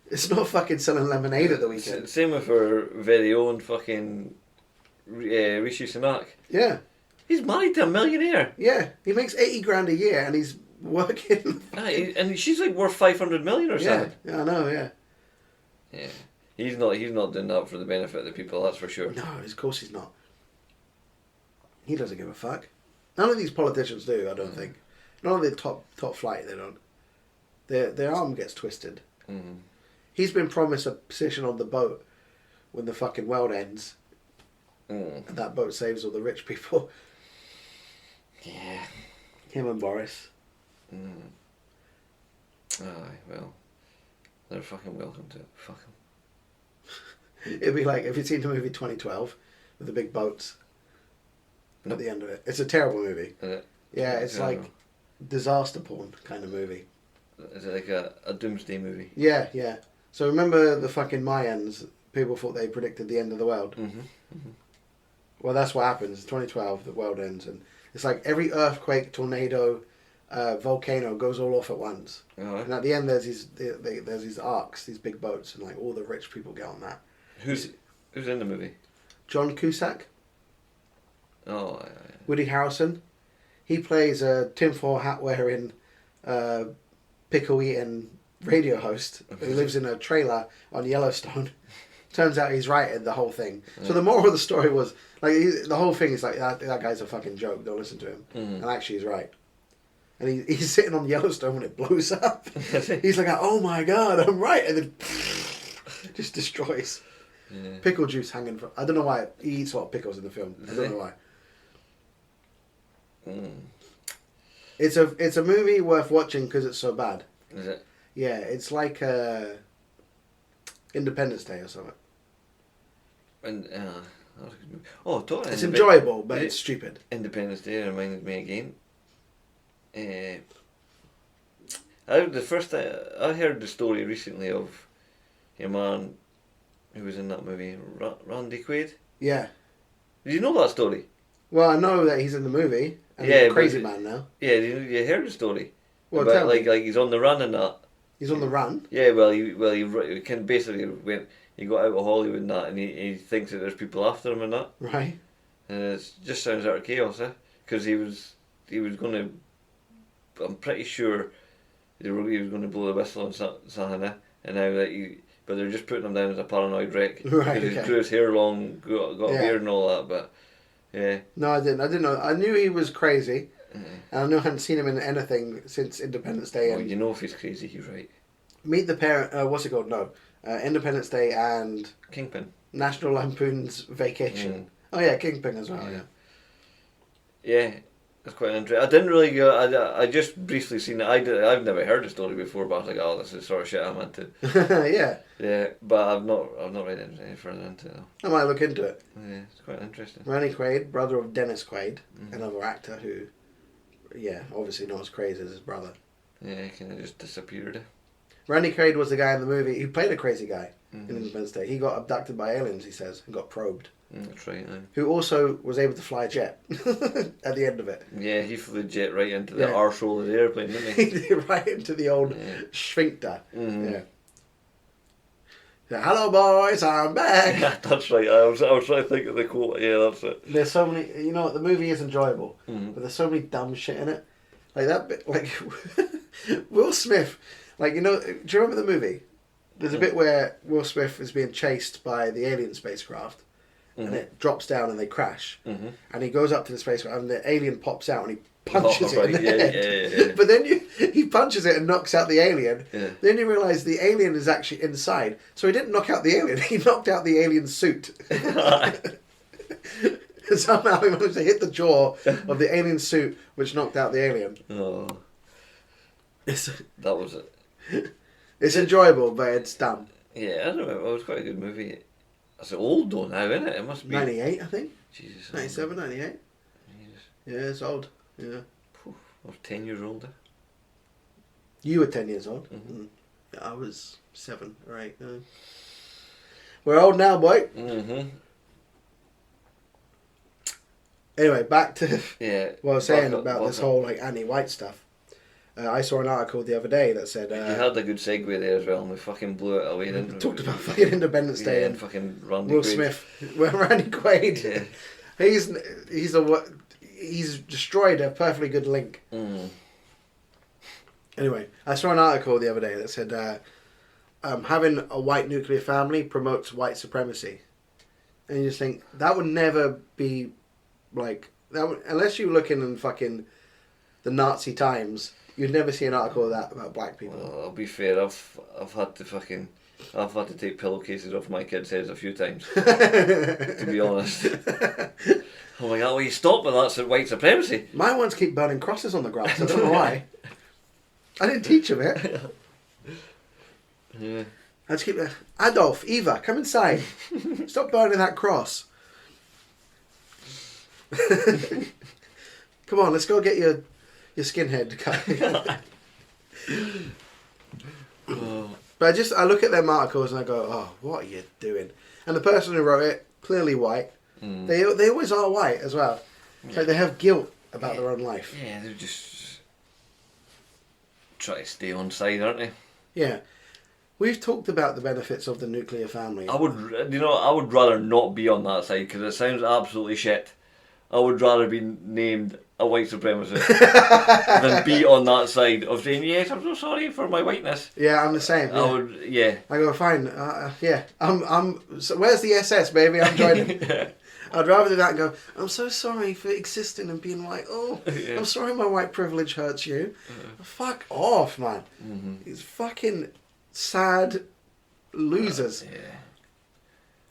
[SPEAKER 3] It's not fucking selling lemonade at the weekend.
[SPEAKER 4] Same with her very own fucking Rishi Sunak.
[SPEAKER 3] Yeah,
[SPEAKER 4] He's married to a millionaire.
[SPEAKER 3] yeah. He makes 80 grand a year and he's working.
[SPEAKER 4] And she's like worth 500 million or
[SPEAKER 3] Yeah,
[SPEAKER 4] something.
[SPEAKER 3] yeah, I know. Yeah.
[SPEAKER 4] Yeah. He's not doing that for the benefit of the people, that's for sure.
[SPEAKER 3] No, of course he's not. He doesn't give a fuck. None of these politicians do. I don't think. None of the top flight. They don't. Their arm gets twisted.
[SPEAKER 4] Mm-hmm.
[SPEAKER 3] He's been promised a position on the boat when the fucking world ends, and that boat saves all the rich people.
[SPEAKER 4] Yeah.
[SPEAKER 3] Him and Boris.
[SPEAKER 4] Aye, well, they're fucking welcome to it. Fuck 'em.
[SPEAKER 3] It'd be like, have you seen the movie 2012 with the big boats at the end of it? It's a terrible movie.
[SPEAKER 4] Is it?
[SPEAKER 3] Yeah, it's
[SPEAKER 4] Yeah.
[SPEAKER 3] like disaster porn kind of movie.
[SPEAKER 4] Is it like a doomsday movie?
[SPEAKER 3] Yeah, yeah. So remember the fucking Mayans? People thought they predicted the end of the world.
[SPEAKER 4] Mm-hmm.
[SPEAKER 3] Well, that's what happens. 2012, the world ends, and it's like every earthquake, tornado, volcano goes all off at once.
[SPEAKER 4] Alright.
[SPEAKER 3] And at the end, there's these arcs, these big boats, and like all the rich people get on that.
[SPEAKER 4] Who's in the movie?
[SPEAKER 3] John Cusack,
[SPEAKER 4] Oh, aye.
[SPEAKER 3] Woody Harrelson, he plays a tinfoil hat wearing, pickle eating radio host who lives in a trailer on Yellowstone. Turns out he's right in the whole thing. So the moral of the story was like the whole thing is like that guy's a fucking joke. Don't listen to him. And actually, he's right. And he's sitting on Yellowstone when it blows up. He's like, oh my god, I'm right, and then just destroys.
[SPEAKER 4] Yeah.
[SPEAKER 3] Pickle juice hanging from. I don't know why he eats a lot of pickles in the film. I don't know why. It's a movie worth watching because it's so bad.
[SPEAKER 4] Is it?
[SPEAKER 3] Yeah, it's like Independence Day or something.
[SPEAKER 4] And that was a good movie. Oh, totally.
[SPEAKER 3] It's enjoyable, but it's stupid.
[SPEAKER 4] Independence Day reminded me again. I heard the story recently of a man who was in that movie, Randy Quaid.
[SPEAKER 3] Yeah.
[SPEAKER 4] Did you know that story?
[SPEAKER 3] Well, I know that he's in the movie. And
[SPEAKER 4] Yeah,
[SPEAKER 3] he's a
[SPEAKER 4] but
[SPEAKER 3] crazy
[SPEAKER 4] it-
[SPEAKER 3] man now.
[SPEAKER 4] Yeah, you heard the story?
[SPEAKER 3] Well,
[SPEAKER 4] About,
[SPEAKER 3] tell me.
[SPEAKER 4] like he's on the run and that.
[SPEAKER 3] He's on the run.
[SPEAKER 4] Yeah, he can basically he got out of Hollywood and that, and he thinks that there's people after him and that,
[SPEAKER 3] Right.
[SPEAKER 4] and it just sounds out of chaos, because he was going to. I'm pretty sure he was going to blow the whistle on something, and now that but they're just putting him down as a paranoid wreck.
[SPEAKER 3] Right,
[SPEAKER 4] Because he
[SPEAKER 3] okay.
[SPEAKER 4] grew his hair long, got a
[SPEAKER 3] Yeah.
[SPEAKER 4] beard and all that, but yeah.
[SPEAKER 3] No, I didn't know. I knew he was crazy. And I knew I hadn't seen him in anything since Independence Day.
[SPEAKER 4] Well,
[SPEAKER 3] And
[SPEAKER 4] you know if he's crazy, he's right.
[SPEAKER 3] Meet the Parent. What's it called? No. Independence Day and
[SPEAKER 4] Kingpin.
[SPEAKER 3] National Lampoon's Vacation. Oh yeah, Kingpin as well. Yeah.
[SPEAKER 4] Yeah, it's quite interesting. I didn't really go. I just briefly seen it. I've never heard the story before, but I was like, oh, this is the sort of shit I'm into.
[SPEAKER 3] Yeah.
[SPEAKER 4] Yeah, but I've not read any further into it.
[SPEAKER 3] I might look into it.
[SPEAKER 4] Yeah, it's quite interesting.
[SPEAKER 3] Randy Quaid, brother of Dennis Quaid, another actor who, yeah, obviously not as crazy as his brother.
[SPEAKER 4] Yeah, he kind of just disappeared.
[SPEAKER 3] Randy Quaid was the guy in the movie who played a crazy guy in Independence Day. He got abducted by aliens, he says, and got probed.
[SPEAKER 4] That's right.
[SPEAKER 3] Who also was able to fly a jet at the end of it.
[SPEAKER 4] Yeah, he flew the jet right into the arsehole of the airplane, didn't he?
[SPEAKER 3] He did right into the old sphincter. Yeah. Hello boys, I'm back.
[SPEAKER 4] Yeah, that's right. I was trying to think of the quote. Yeah, that's it.
[SPEAKER 3] There's so many. You know, the movie is enjoyable, but there's so many dumb shit in it. Like that bit, like Will Smith. Like, you know, do you remember the movie? There's a bit where Will Smith is being chased by the alien spacecraft, and it drops down and they crash, and he goes up to the spacecraft and the alien pops out and he punches it in the head.
[SPEAKER 4] Yeah.
[SPEAKER 3] But then he punches it and knocks out the alien.
[SPEAKER 4] Yeah.
[SPEAKER 3] Then you realise the alien is actually inside. So he didn't knock out the alien, he knocked out the alien suit. And somehow he managed to hit the jaw of the alien suit, which knocked out the alien.
[SPEAKER 4] Oh, that was it.
[SPEAKER 3] It's enjoyable, but it's dumb.
[SPEAKER 4] Yeah, I don't know. It was quite a good movie. It's old though now, isn't it? It must be
[SPEAKER 3] 98, I think.
[SPEAKER 4] Jesus.
[SPEAKER 3] 97, 98.
[SPEAKER 4] Jesus.
[SPEAKER 3] Yeah, it's old. Yeah.
[SPEAKER 4] I was 10 years older.
[SPEAKER 3] You were 10 years old. Yeah, I was 7 or 8. We're old now, boy. Anyway, back to what I was saying about this whole like anti-white stuff. I saw an article the other day that said...
[SPEAKER 4] you had a good segue there as well, and we fucking blew it away. Then
[SPEAKER 3] talked about fucking Independence Day and
[SPEAKER 4] fucking Randy
[SPEAKER 3] Will
[SPEAKER 4] Quaid.
[SPEAKER 3] Smith. Well, Randy Quaid. Yeah. He's destroyed a perfectly good link. Anyway, I saw an article the other day that said having a white nuclear family promotes white supremacy. And you just think, that would never be like... unless you're looking in fucking the Nazi times... You'd never see an article of that about black people.
[SPEAKER 4] Well, I'll be fair. I've had to take pillowcases off my kids' heads a few times. To be honest. I'm like, oh, you stop with that white supremacy.
[SPEAKER 3] My ones keep burning crosses on the grass. I don't know why. I didn't teach them it.
[SPEAKER 4] Yeah.
[SPEAKER 3] I just keep Adolf, Eva, come inside. Stop burning that cross. Come on, let's go get your skinhead cut. But I look at them articles and I go, oh, what are you doing? And the person who wrote it, clearly white. They always are white as well. Yeah. Like they have guilt about their own life.
[SPEAKER 4] Yeah, they're just try to stay on side, aren't they?
[SPEAKER 3] Yeah. We've talked about the benefits of the nuclear family.
[SPEAKER 4] I would rather not be on that side because it sounds absolutely shit. I would rather be named a white supremacist than be on that side of saying, yes, I'm so sorry for my whiteness.
[SPEAKER 3] Yeah, I'm the same. Yeah.
[SPEAKER 4] I would, yeah.
[SPEAKER 3] I go, fine, yeah. So where's the SS, baby? I'm joining. Yeah. I'd rather do that and go, I'm so sorry for existing and being white. Oh, yeah. I'm sorry my white privilege hurts you. Fuck off, man. These fucking sad losers.
[SPEAKER 4] Yeah.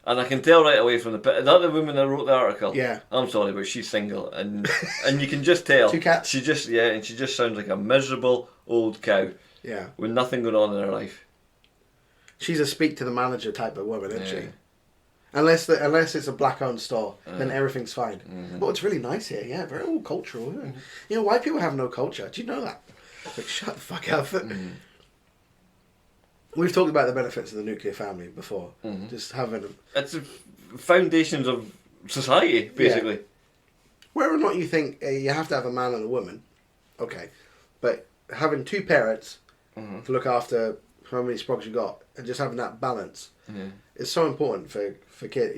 [SPEAKER 4] And I can tell right away from the woman that wrote the article.
[SPEAKER 3] Yeah.
[SPEAKER 4] I'm sorry, but she's single, and you can just tell.
[SPEAKER 3] 2 cats.
[SPEAKER 4] She just sounds like a miserable old cow.
[SPEAKER 3] Yeah.
[SPEAKER 4] With nothing going on in her life.
[SPEAKER 3] She's a speak to the manager type of woman, isn't she? Unless it's a black-owned store, then everything's fine. Oh, it's really nice here. Yeah, very all cultural. Yeah. You know, white people have no culture. Do you know that? Like, shut the fuck up. We've talked about the benefits of the nuclear family before. Just having...
[SPEAKER 4] It's the foundations of society, basically.
[SPEAKER 3] Yeah. Whether or not you think you have to have a man and a woman, okay. But having 2 parents to look after how many sprogs you got, and just having that balance is so important for kids.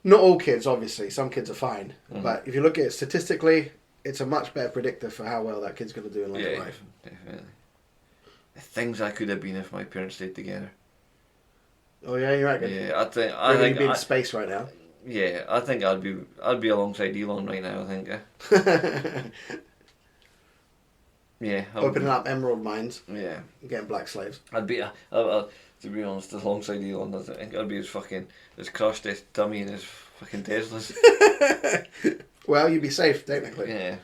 [SPEAKER 3] Not all kids, obviously. Some kids are fine. But if you look at it statistically, it's a much better predictor for how well that kid's going to do in later life.
[SPEAKER 4] Definitely. The things I could have been if my parents stayed together.
[SPEAKER 3] Oh yeah, you reckon?
[SPEAKER 4] Yeah, I think
[SPEAKER 3] you'd be in space right now.
[SPEAKER 4] Yeah, I think I'd be alongside Elon right now. I think. Yeah.
[SPEAKER 3] Opening up emerald mines.
[SPEAKER 4] Yeah.
[SPEAKER 3] Getting black slaves.
[SPEAKER 4] I'd be, to be honest, alongside Elon. I think I'd be his crushed his tummy and his fucking Teslas.
[SPEAKER 3] Well, you'd be safe technically.
[SPEAKER 4] Yeah.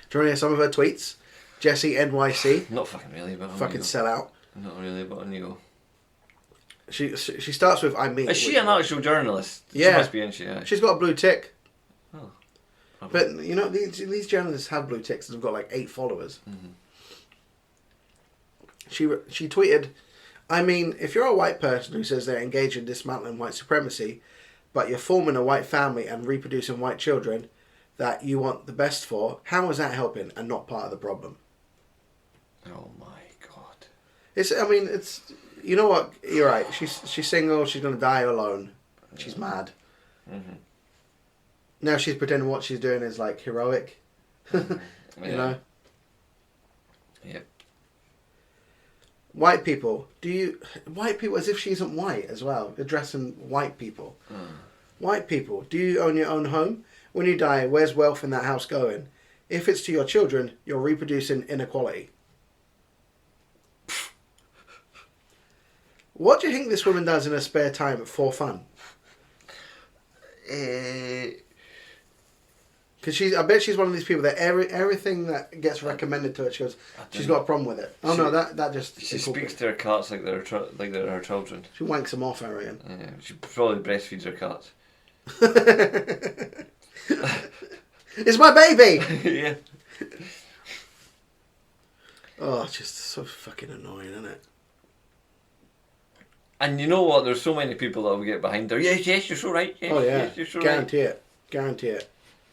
[SPEAKER 3] Do you want to hear some of her tweets? Jessie NYC.
[SPEAKER 4] Not fucking really, but
[SPEAKER 3] fucking sell out.
[SPEAKER 4] Not really, but I knew.
[SPEAKER 3] She starts with "I mean."
[SPEAKER 4] Is she an actual journalist?
[SPEAKER 3] Yeah,
[SPEAKER 4] she must be, isn't she? Yeah.
[SPEAKER 3] She's got a blue tick.
[SPEAKER 4] Oh.
[SPEAKER 3] But you know these journalists have blue ticks and have got like 8 followers. She tweeted, I mean, if you're a white person who says they're engaged in dismantling white supremacy, but you're forming a white family and reproducing white children that you want the best for, how is that helping and not part of the problem?
[SPEAKER 4] Oh my God.
[SPEAKER 3] It's, you know what, you're right, she's single, she's going to die alone, she's mad.
[SPEAKER 4] Mm-hmm.
[SPEAKER 3] Now she's pretending what she's doing is like heroic, you know?
[SPEAKER 4] Yep.
[SPEAKER 3] White people, as if she isn't white as well, addressing white people. White people, do you own your own home? When you die, where's wealth in that house going? If it's to your children, you're reproducing inequality. What do you think this woman does in her spare time for fun? Because I bet she's one of these people that everything that gets recommended to her, she goes, she's got a problem with it. Oh no, that just...
[SPEAKER 4] She speaks to her cats like they're her children.
[SPEAKER 3] She wanks them off, I reckon.
[SPEAKER 4] Yeah, she probably breastfeeds her cats.
[SPEAKER 3] It's my baby!
[SPEAKER 4] Yeah.
[SPEAKER 3] Oh, it's just so fucking annoying, isn't it?
[SPEAKER 4] And you know what? There's so many people that will get behind her. Yes, you're so right. Yes,
[SPEAKER 3] Oh yeah,
[SPEAKER 4] yes, you're so
[SPEAKER 3] guarantee
[SPEAKER 4] right.
[SPEAKER 3] it. Guarantee it.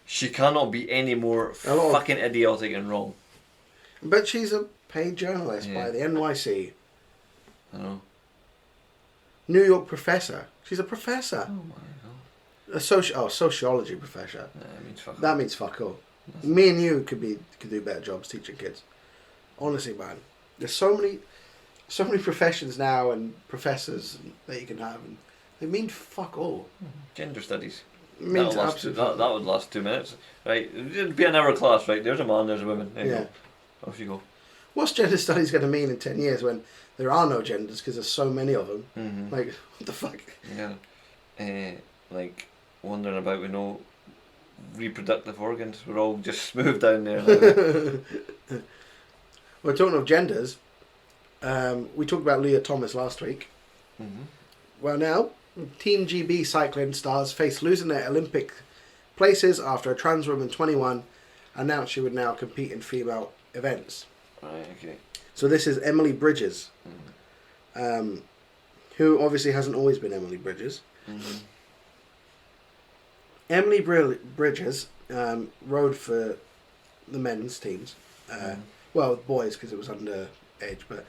[SPEAKER 4] She cannot be any more fucking idiotic and wrong.
[SPEAKER 3] But she's a paid journalist by the NYC.
[SPEAKER 4] I know.
[SPEAKER 3] New York professor. She's a professor.
[SPEAKER 4] Oh my God.
[SPEAKER 3] A sociology professor.
[SPEAKER 4] That
[SPEAKER 3] means fuck all. Me and you could do better jobs teaching kids. Honestly, man. There's so many professions now and professors that you can have, and they mean fuck all.
[SPEAKER 4] Gender studies.
[SPEAKER 3] It means
[SPEAKER 4] that would last 2 minutes. Right, it'd be an hour class, right? There's a man, there's a woman. There you go. Off you go.
[SPEAKER 3] What's gender studies going to mean in 10 years when there are no genders because there's so many of them?
[SPEAKER 4] Mm-hmm.
[SPEAKER 3] Like, what the fuck?
[SPEAKER 4] Yeah. Like, wondering about, reproductive organs. We're all just smooth down there.
[SPEAKER 3] We're talking of genders. We talked about Leah Thomas last week.
[SPEAKER 4] Mm-hmm.
[SPEAKER 3] Well, now, Team GB cycling stars face losing their Olympic places after a trans woman, 21, announced she would now compete in female events.
[SPEAKER 4] Right, okay.
[SPEAKER 3] So this is Emily Bridges, who obviously hasn't always been Emily Bridges.
[SPEAKER 4] Mm-hmm.
[SPEAKER 3] Emily Bridges rode for the men's teams. Well, boys, because it was under age, but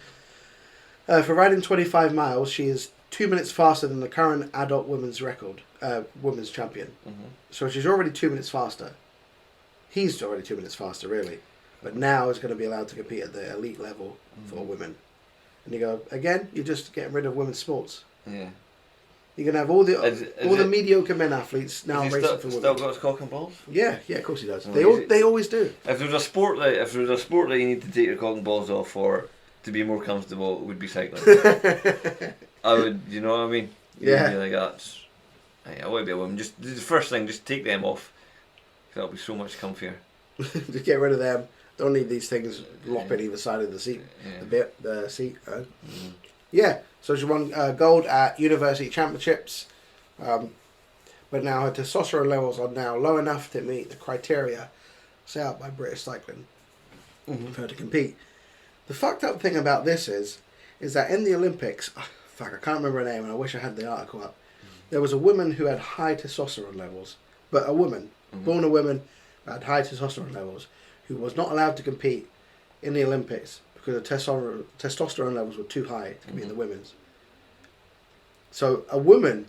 [SPEAKER 3] for riding 25 miles, she is 2 minutes faster than the current adult women's record, women's champion.
[SPEAKER 4] Mm-hmm.
[SPEAKER 3] So she's already 2 minutes faster. He's already 2 minutes faster, really. But now is going to be allowed to compete at the elite level for women. And you go, again, you're just getting rid of women's sports.
[SPEAKER 4] Yeah.
[SPEAKER 3] You're going to have all the mediocre men athletes now racing for women.
[SPEAKER 4] Still got his cock and balls?
[SPEAKER 3] Yeah, of course he does.
[SPEAKER 4] Well,
[SPEAKER 3] they always do.
[SPEAKER 4] If there's a sport that you need to take your cock and balls off for to be more comfortable, it would be cycling. I would, you know what I mean? You'd be like, I want to be a woman. Just the first thing, just take them off. That'll be so much comfier.
[SPEAKER 3] Just get rid of them. Don't need these things lopping either side of the seat.
[SPEAKER 4] Yeah.
[SPEAKER 3] The seat. Yeah. So she won gold at university championships, but now her testosterone levels are now low enough to meet the criteria set out by British Cycling for her to compete. The fucked up thing about this is that in the Olympics, I can't remember her name, and I wish I had the article up. There was a woman who had high testosterone levels, but a woman, born a woman, had high testosterone levels, who was not allowed to compete in the Olympics because the testosterone levels were too high to compete in the women's. So a woman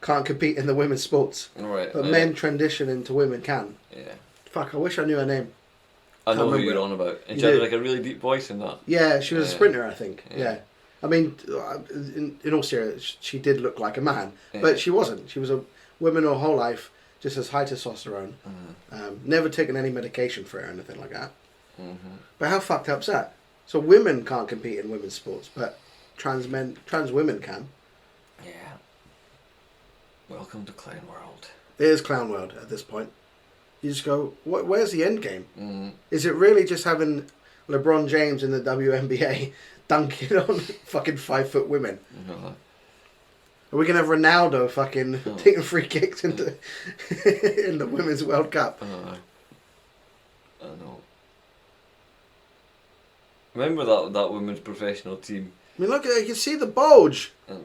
[SPEAKER 3] can't compete in the women's sports, but men transition into women can.
[SPEAKER 4] Yeah.
[SPEAKER 3] Fuck, I wish I knew her name.
[SPEAKER 4] I know who you're on about. And she had like a really deep voice in that.
[SPEAKER 3] Yeah, she was a sprinter, I think. Yeah. I mean, in all seriousness, she did look like a man, but she wasn't. She was a woman her whole life, just has high testosterone, never taken any medication for it or anything like that. But how fucked up's that? So women can't compete in women's sports, but trans women can.
[SPEAKER 4] Yeah. Welcome to Clown World.
[SPEAKER 3] It is Clown World at this point. You just go, where's the end game? Is it really just having LeBron James in the WNBA dunking on fucking 5 foot women?
[SPEAKER 4] No.
[SPEAKER 3] Are we gonna have Ronaldo fucking taking free kicks into in the Women's World Cup?
[SPEAKER 4] I know. Remember that women's professional team?
[SPEAKER 3] I mean, look, you can see the bulge.
[SPEAKER 4] And,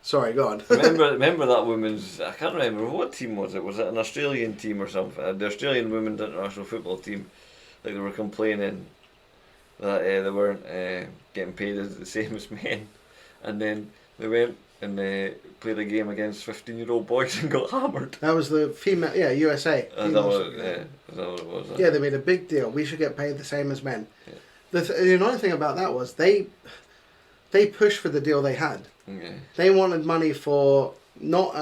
[SPEAKER 3] Sorry, go on.
[SPEAKER 4] remember that women's... I can't remember, what team was it? Was it an Australian team or something? The Australian women's international football team. Like, they were complaining that they weren't getting paid as the same as men. And then they went and played a game against 15-year-old boys and got hammered.
[SPEAKER 3] That was the female, USA.
[SPEAKER 4] Is that what it was?
[SPEAKER 3] Yeah, they made a big deal. We should get paid the same as men.
[SPEAKER 4] Yeah.
[SPEAKER 3] The annoying thing about that was they pushed for the deal they had.
[SPEAKER 4] Okay.
[SPEAKER 3] They wanted money for not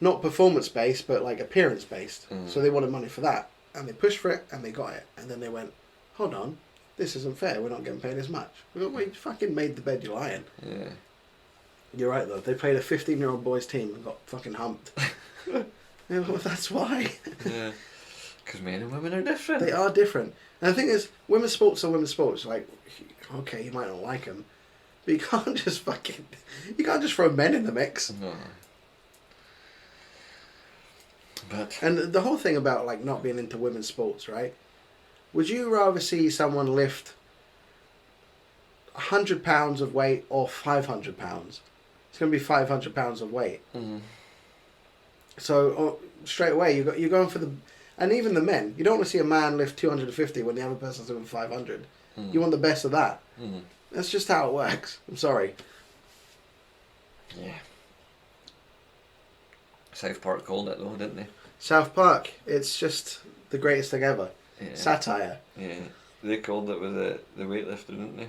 [SPEAKER 3] performance based, but like appearance based. So they wanted money for that, and they pushed for it, and they got it. And then they went, "Hold on, this isn't fair. We're not getting paid as much." We went, "Well, you fucking made the bed you're lying."
[SPEAKER 4] Yeah.
[SPEAKER 3] You're right though. They played a 15-year-old boys team and got fucking humped. Yeah, well, that's why.
[SPEAKER 4] Yeah. Because men and women are different.
[SPEAKER 3] They are different. And the thing is, women's sports are women's sports. Like, okay, you might not like them, but you can't just throw men in the mix.
[SPEAKER 4] No. But
[SPEAKER 3] And the whole thing about like not being into women's sports, right? Would you rather see someone lift 100 pounds of weight or 500 pounds? It's going to be 500 pounds of weight.
[SPEAKER 4] mm-hmm.
[SPEAKER 3] So straight away you're going for the, and even the men. You don't want to see a man lift 250 when the other person's doing 500. You want the best of that. That's just how it works. I'm sorry.
[SPEAKER 4] Yeah. South Park called it though, didn't they?
[SPEAKER 3] South Park. It's just the greatest thing ever.
[SPEAKER 4] Yeah.
[SPEAKER 3] Satire.
[SPEAKER 4] Yeah. They called it with the weightlifter, didn't they?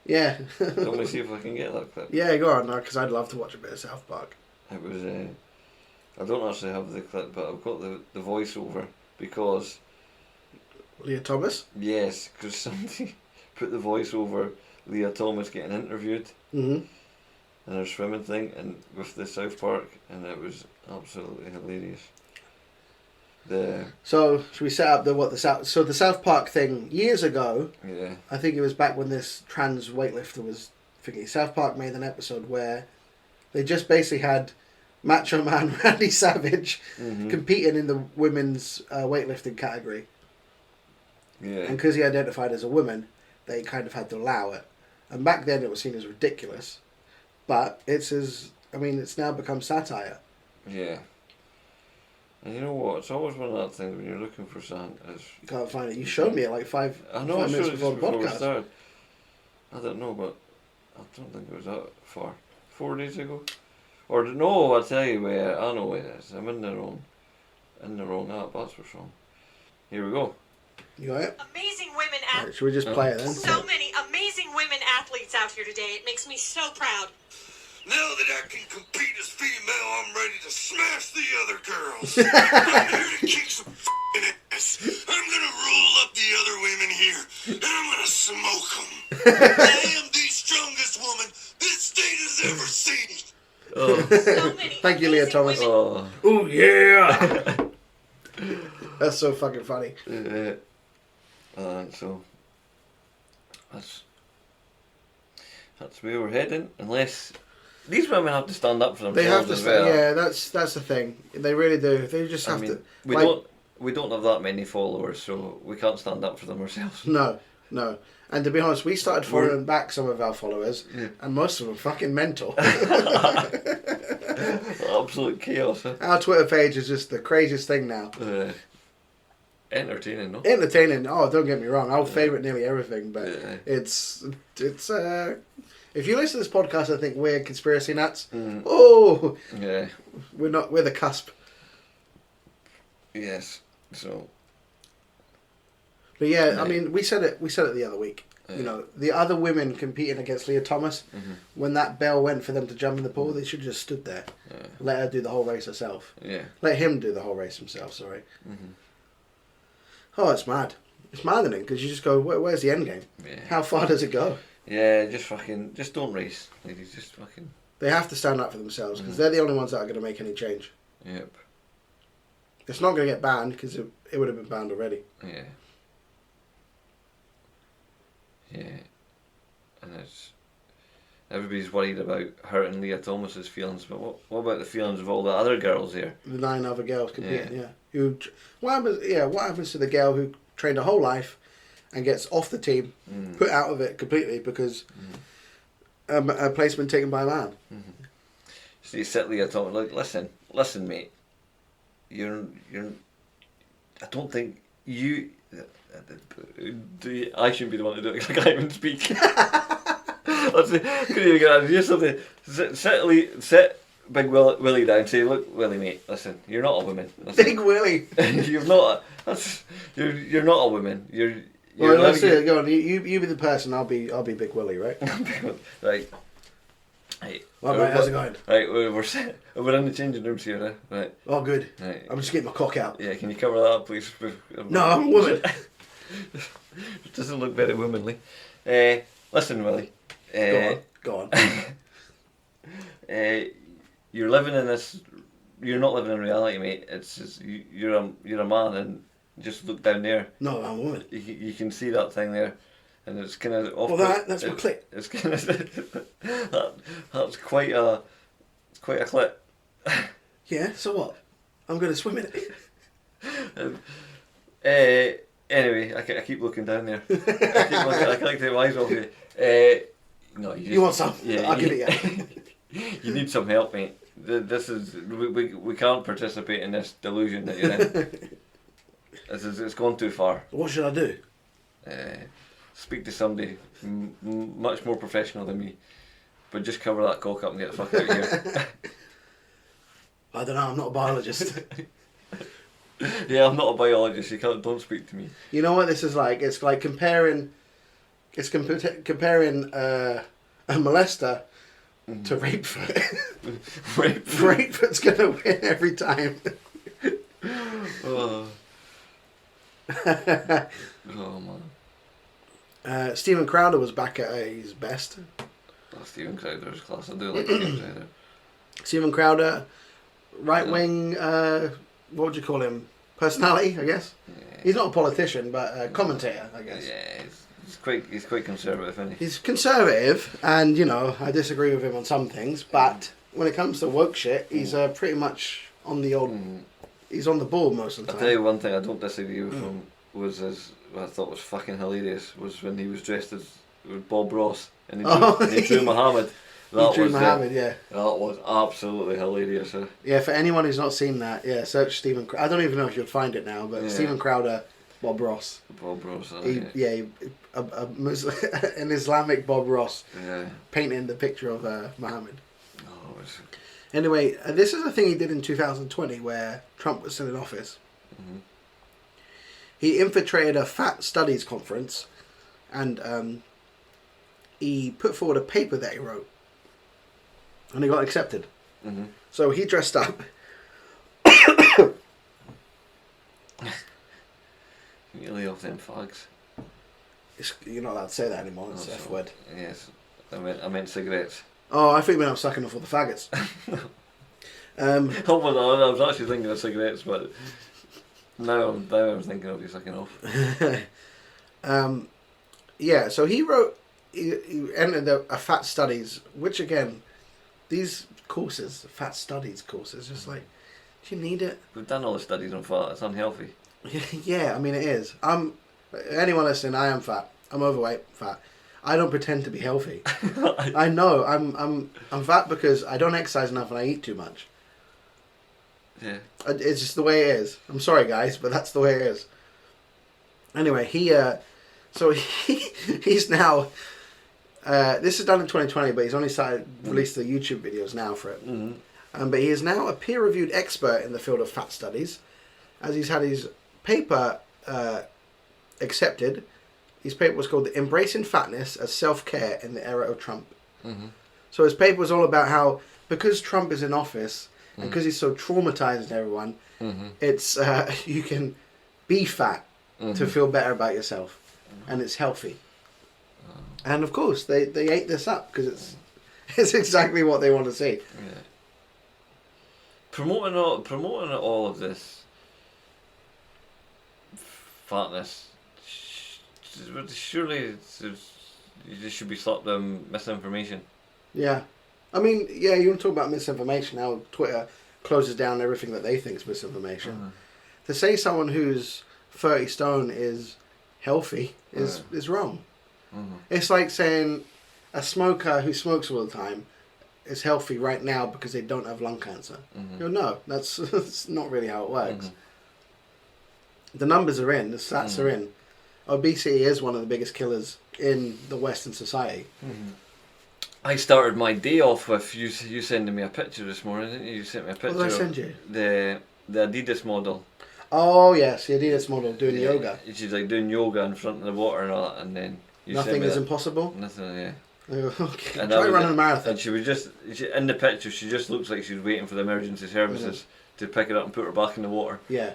[SPEAKER 3] Yeah.
[SPEAKER 4] Let me see if I can get that clip.
[SPEAKER 3] Yeah, go on now, because I'd love to watch a bit of South Park.
[SPEAKER 4] It was. I don't actually have the clip, but I've got the voiceover because.
[SPEAKER 3] Leah Thomas.
[SPEAKER 4] Yes, because somebody put the voiceover Leah Thomas getting interviewed.
[SPEAKER 3] Mm-hmm.
[SPEAKER 4] And her swimming thing, and with the South Park, and it was absolutely hilarious.
[SPEAKER 3] So should we set up the South Park thing years ago?
[SPEAKER 4] Yeah.
[SPEAKER 3] I think it was back when this trans weightlifter was thinking. South Park made an episode where they just basically had Macho Man Randy Savage competing in the women's weightlifting category.
[SPEAKER 4] Yeah.
[SPEAKER 3] And because he identified as a woman, they kind of had to allow it. And back then it was seen as ridiculous. But it's now become satire.
[SPEAKER 4] Yeah. And you know what? It's always one of that things when you're looking for something.
[SPEAKER 3] You can't find it. You showed me it like five
[SPEAKER 4] I
[SPEAKER 3] minutes before the podcast.
[SPEAKER 4] Started. I don't know, but I don't think it was that far. 4 days ago? Or no, I'll tell you where. I know where it is. I'm in the wrong app. That's what's wrong. Here we go.
[SPEAKER 3] You got it?
[SPEAKER 5] Amazing women
[SPEAKER 3] Right, should we just play it then?
[SPEAKER 5] So many amazing women athletes out here today. It makes me so proud.
[SPEAKER 6] Now that I can compete as female, I'm ready to smash the other girls. I'm here to kick some f***ing ass. I'm gonna roll up the other women here, and I'm gonna smoke them. I am the strongest woman this state has ever seen.
[SPEAKER 5] So many
[SPEAKER 3] Thank you, Leah
[SPEAKER 5] amazing
[SPEAKER 3] Thomas.
[SPEAKER 5] women.
[SPEAKER 3] Oh yeah! That's so fucking funny.
[SPEAKER 4] So that's where we're heading, unless these women have to stand up for
[SPEAKER 3] They have
[SPEAKER 4] themselves
[SPEAKER 3] to.
[SPEAKER 4] as well.
[SPEAKER 3] Yeah, that's the thing. They really do. They just have to.
[SPEAKER 4] We don't have that many followers, so we can't stand up for them ourselves.
[SPEAKER 3] No. And to be honest, we started following back some of our followers, and most of them fucking mental.
[SPEAKER 4] Absolute chaos. Huh?
[SPEAKER 3] Our Twitter page is just the craziest thing now.
[SPEAKER 4] Entertaining, no?
[SPEAKER 3] Entertaining. Oh, don't get me wrong. I'll favourite nearly everything, but it's. If you listen to this podcast, I think we're conspiracy nuts. Oh,
[SPEAKER 4] Yeah.
[SPEAKER 3] we're not. We're the cusp.
[SPEAKER 4] Yes. So.
[SPEAKER 3] But yeah, I mean, we said it the other week. You know, the other women competing against Leah Thomas, when that bell went for them to jump in the pool, they should have just stood there. Let her do the whole race herself.
[SPEAKER 4] Yeah.
[SPEAKER 3] Let him do the whole race himself, sorry. Oh, it's mad. It's maddening, because you just go, where's the end game?
[SPEAKER 4] Yeah.
[SPEAKER 3] How far does it go?
[SPEAKER 4] Yeah, just don't race, ladies. Just fucking.
[SPEAKER 3] They have to stand up for themselves, because they're the only ones that are going to make any change.
[SPEAKER 4] Yep.
[SPEAKER 3] It's not going to get banned, because it would have been banned already.
[SPEAKER 4] Yeah. Yeah. And everybody's worried about hurting Leah Thomas's feelings, but what about the feelings of all the other girls here?
[SPEAKER 3] The 9 other girls competing, What happens to the girl who trained her whole life and gets off the team, put out of it completely because a place been taken by a man.
[SPEAKER 4] So you sit there talking like, listen, mate. You're. I don't think you. I shouldn't be the one to do it. I can't even speak. Couldn't even get out. Just something. Sit Big Willie down. Say, look, Willie, mate. Listen, you're not a woman. Listen.
[SPEAKER 3] Big Willie.
[SPEAKER 4] You're not. You're not a woman. You're.
[SPEAKER 3] Well, let's see. Go on. You be the person. I'll be Big Willie, right?
[SPEAKER 4] Right. Hey,
[SPEAKER 3] All right, how's it going?
[SPEAKER 4] Right, we're in the changing rooms here, right?
[SPEAKER 3] Oh, good.
[SPEAKER 4] Right.
[SPEAKER 3] I'm just getting my cock out.
[SPEAKER 4] Yeah, can you cover that up, please?
[SPEAKER 3] No, I'm a woman.
[SPEAKER 4] It doesn't look very womanly. Listen, Willie.
[SPEAKER 3] Go on.
[SPEAKER 4] You're living in this. You're not living in reality, mate. It's just you're a man, and just look down there.
[SPEAKER 3] No, I'm a woman.
[SPEAKER 4] You can see that thing there. And it's kind of off.
[SPEAKER 3] Well, that's my clit.
[SPEAKER 4] It's kind of that's quite a clip.
[SPEAKER 3] Yeah. So what? I'm going to swim in it.
[SPEAKER 4] Anyway, I keep looking down there. I can't take my eyes off you. No,
[SPEAKER 3] You want some?
[SPEAKER 4] Yeah,
[SPEAKER 3] I'll give it you.
[SPEAKER 4] You need some help, mate. This is we can't participate in this delusion that you're in. It's gone too far.
[SPEAKER 3] What should I do?
[SPEAKER 4] Speak to somebody much more professional than me, but just cover that cock up and get the fuck out of here.
[SPEAKER 3] I don't know. I'm not a biologist.
[SPEAKER 4] Yeah, I'm not a biologist. Don't speak to me.
[SPEAKER 3] You know what this is like? It's like comparing. It's comparing a molester to Rapefoot. Rapefoot's gonna win every time.
[SPEAKER 4] Oh man.
[SPEAKER 3] Stephen Crowder was back at his best.
[SPEAKER 4] Oh, Stephen Crowder's class. I do like Stephen Crowder.
[SPEAKER 3] Stephen Crowder, right wing. What would you call him? Personality, I guess.
[SPEAKER 4] Yeah.
[SPEAKER 3] He's not a politician, but a commentator, I guess.
[SPEAKER 4] Yeah, he's quite conservative, isn't he?
[SPEAKER 3] He's conservative, and I disagree with him on some things. But when it comes to woke shit, he's pretty much on the old. He's on the ball most of the
[SPEAKER 4] I'll
[SPEAKER 3] time.
[SPEAKER 4] tell you one thing I don't disagree with him was what I thought was fucking hilarious was when he was dressed as Bob Ross and he drew Muhammad. That
[SPEAKER 3] He drew
[SPEAKER 4] was
[SPEAKER 3] Muhammad, yeah.
[SPEAKER 4] That was absolutely hilarious.
[SPEAKER 3] Yeah, for anyone who's not seen that, search Stephen. I don't even know if you'll find it now, but
[SPEAKER 4] Yeah.
[SPEAKER 3] Stephen Crowder, Bob Ross.
[SPEAKER 4] Bob Ross.
[SPEAKER 3] A Muslim, an Islamic Bob Ross,
[SPEAKER 4] Yeah.
[SPEAKER 3] painting the picture of Muhammad.
[SPEAKER 4] Oh, it was,
[SPEAKER 3] Anyway, this is a thing he did in 2020 where Trump was still in office.
[SPEAKER 4] Mhm.
[SPEAKER 3] He infiltrated a fat studies conference and he put forward a paper that he wrote. And he got accepted.
[SPEAKER 4] Mhm.
[SPEAKER 3] So he dressed up.
[SPEAKER 4] You lay off them fags.
[SPEAKER 3] You're not allowed to say that anymore. It's
[SPEAKER 4] Oh,
[SPEAKER 3] F
[SPEAKER 4] so-
[SPEAKER 3] word.
[SPEAKER 4] Yes, I meant cigarettes.
[SPEAKER 3] Oh, I think when I'm sucking off all the faggots.
[SPEAKER 4] Oh, well, I was actually thinking of cigarettes, but now I'm thinking of you sucking off.
[SPEAKER 3] Yeah, so he entered a fat studies, which again, these courses, fat studies courses, just like, do you need it?
[SPEAKER 4] We've done all the studies on fat. It's unhealthy.
[SPEAKER 3] Yeah, I mean it is. Anyone listening, I am fat. I'm overweight, fat. I don't pretend to be healthy. I know I'm fat because I don't exercise enough and I eat too much.
[SPEAKER 4] Yeah.
[SPEAKER 3] It's just the way it is. I'm sorry, guys, but that's the way it is. Anyway, he's now. This is done in 2020, but he's only released the YouTube videos now for it.
[SPEAKER 4] Mm-hmm.
[SPEAKER 3] But he is now a peer-reviewed expert in the field of fat studies, as he's had his paper accepted. His paper was called "Embracing Fatness as Self-Care in the Era of Trump."
[SPEAKER 4] Mm-hmm.
[SPEAKER 3] So his paper was all about how, because Trump is in office and because he's so traumatizing everyone, it's you can be fat to feel better about yourself, and it's healthy. And of course, they ate this up because it's exactly what they want to see.
[SPEAKER 4] Yeah. Promoting all of this fatness, surely you just should be slapped down misinformation.
[SPEAKER 3] Yeah. I mean, yeah, you want to talk about misinformation, how Twitter closes down everything that they think is misinformation. To say someone who's 30 stone is healthy is wrong. It's like saying a smoker who smokes all the time is healthy right now because they don't have lung cancer. No, that's not really how it works. The numbers are in, the stats are in. Obesity is one of the biggest killers in the Western society.
[SPEAKER 4] I started my day off with you sending me a picture this morning, didn't you? You sent me a picture
[SPEAKER 3] What did I send you?
[SPEAKER 4] The Adidas model.
[SPEAKER 3] Oh yes, the Adidas model doing yoga.
[SPEAKER 4] She's like doing yoga in front of the water and all that, and then
[SPEAKER 3] Nothing is impossible.
[SPEAKER 4] Nothing, yeah.
[SPEAKER 3] Okay,
[SPEAKER 4] And
[SPEAKER 3] try running a marathon.
[SPEAKER 4] And she in the picture, she just looks like she's waiting for the emergency services to pick her up and put her back in the water.
[SPEAKER 3] Yeah.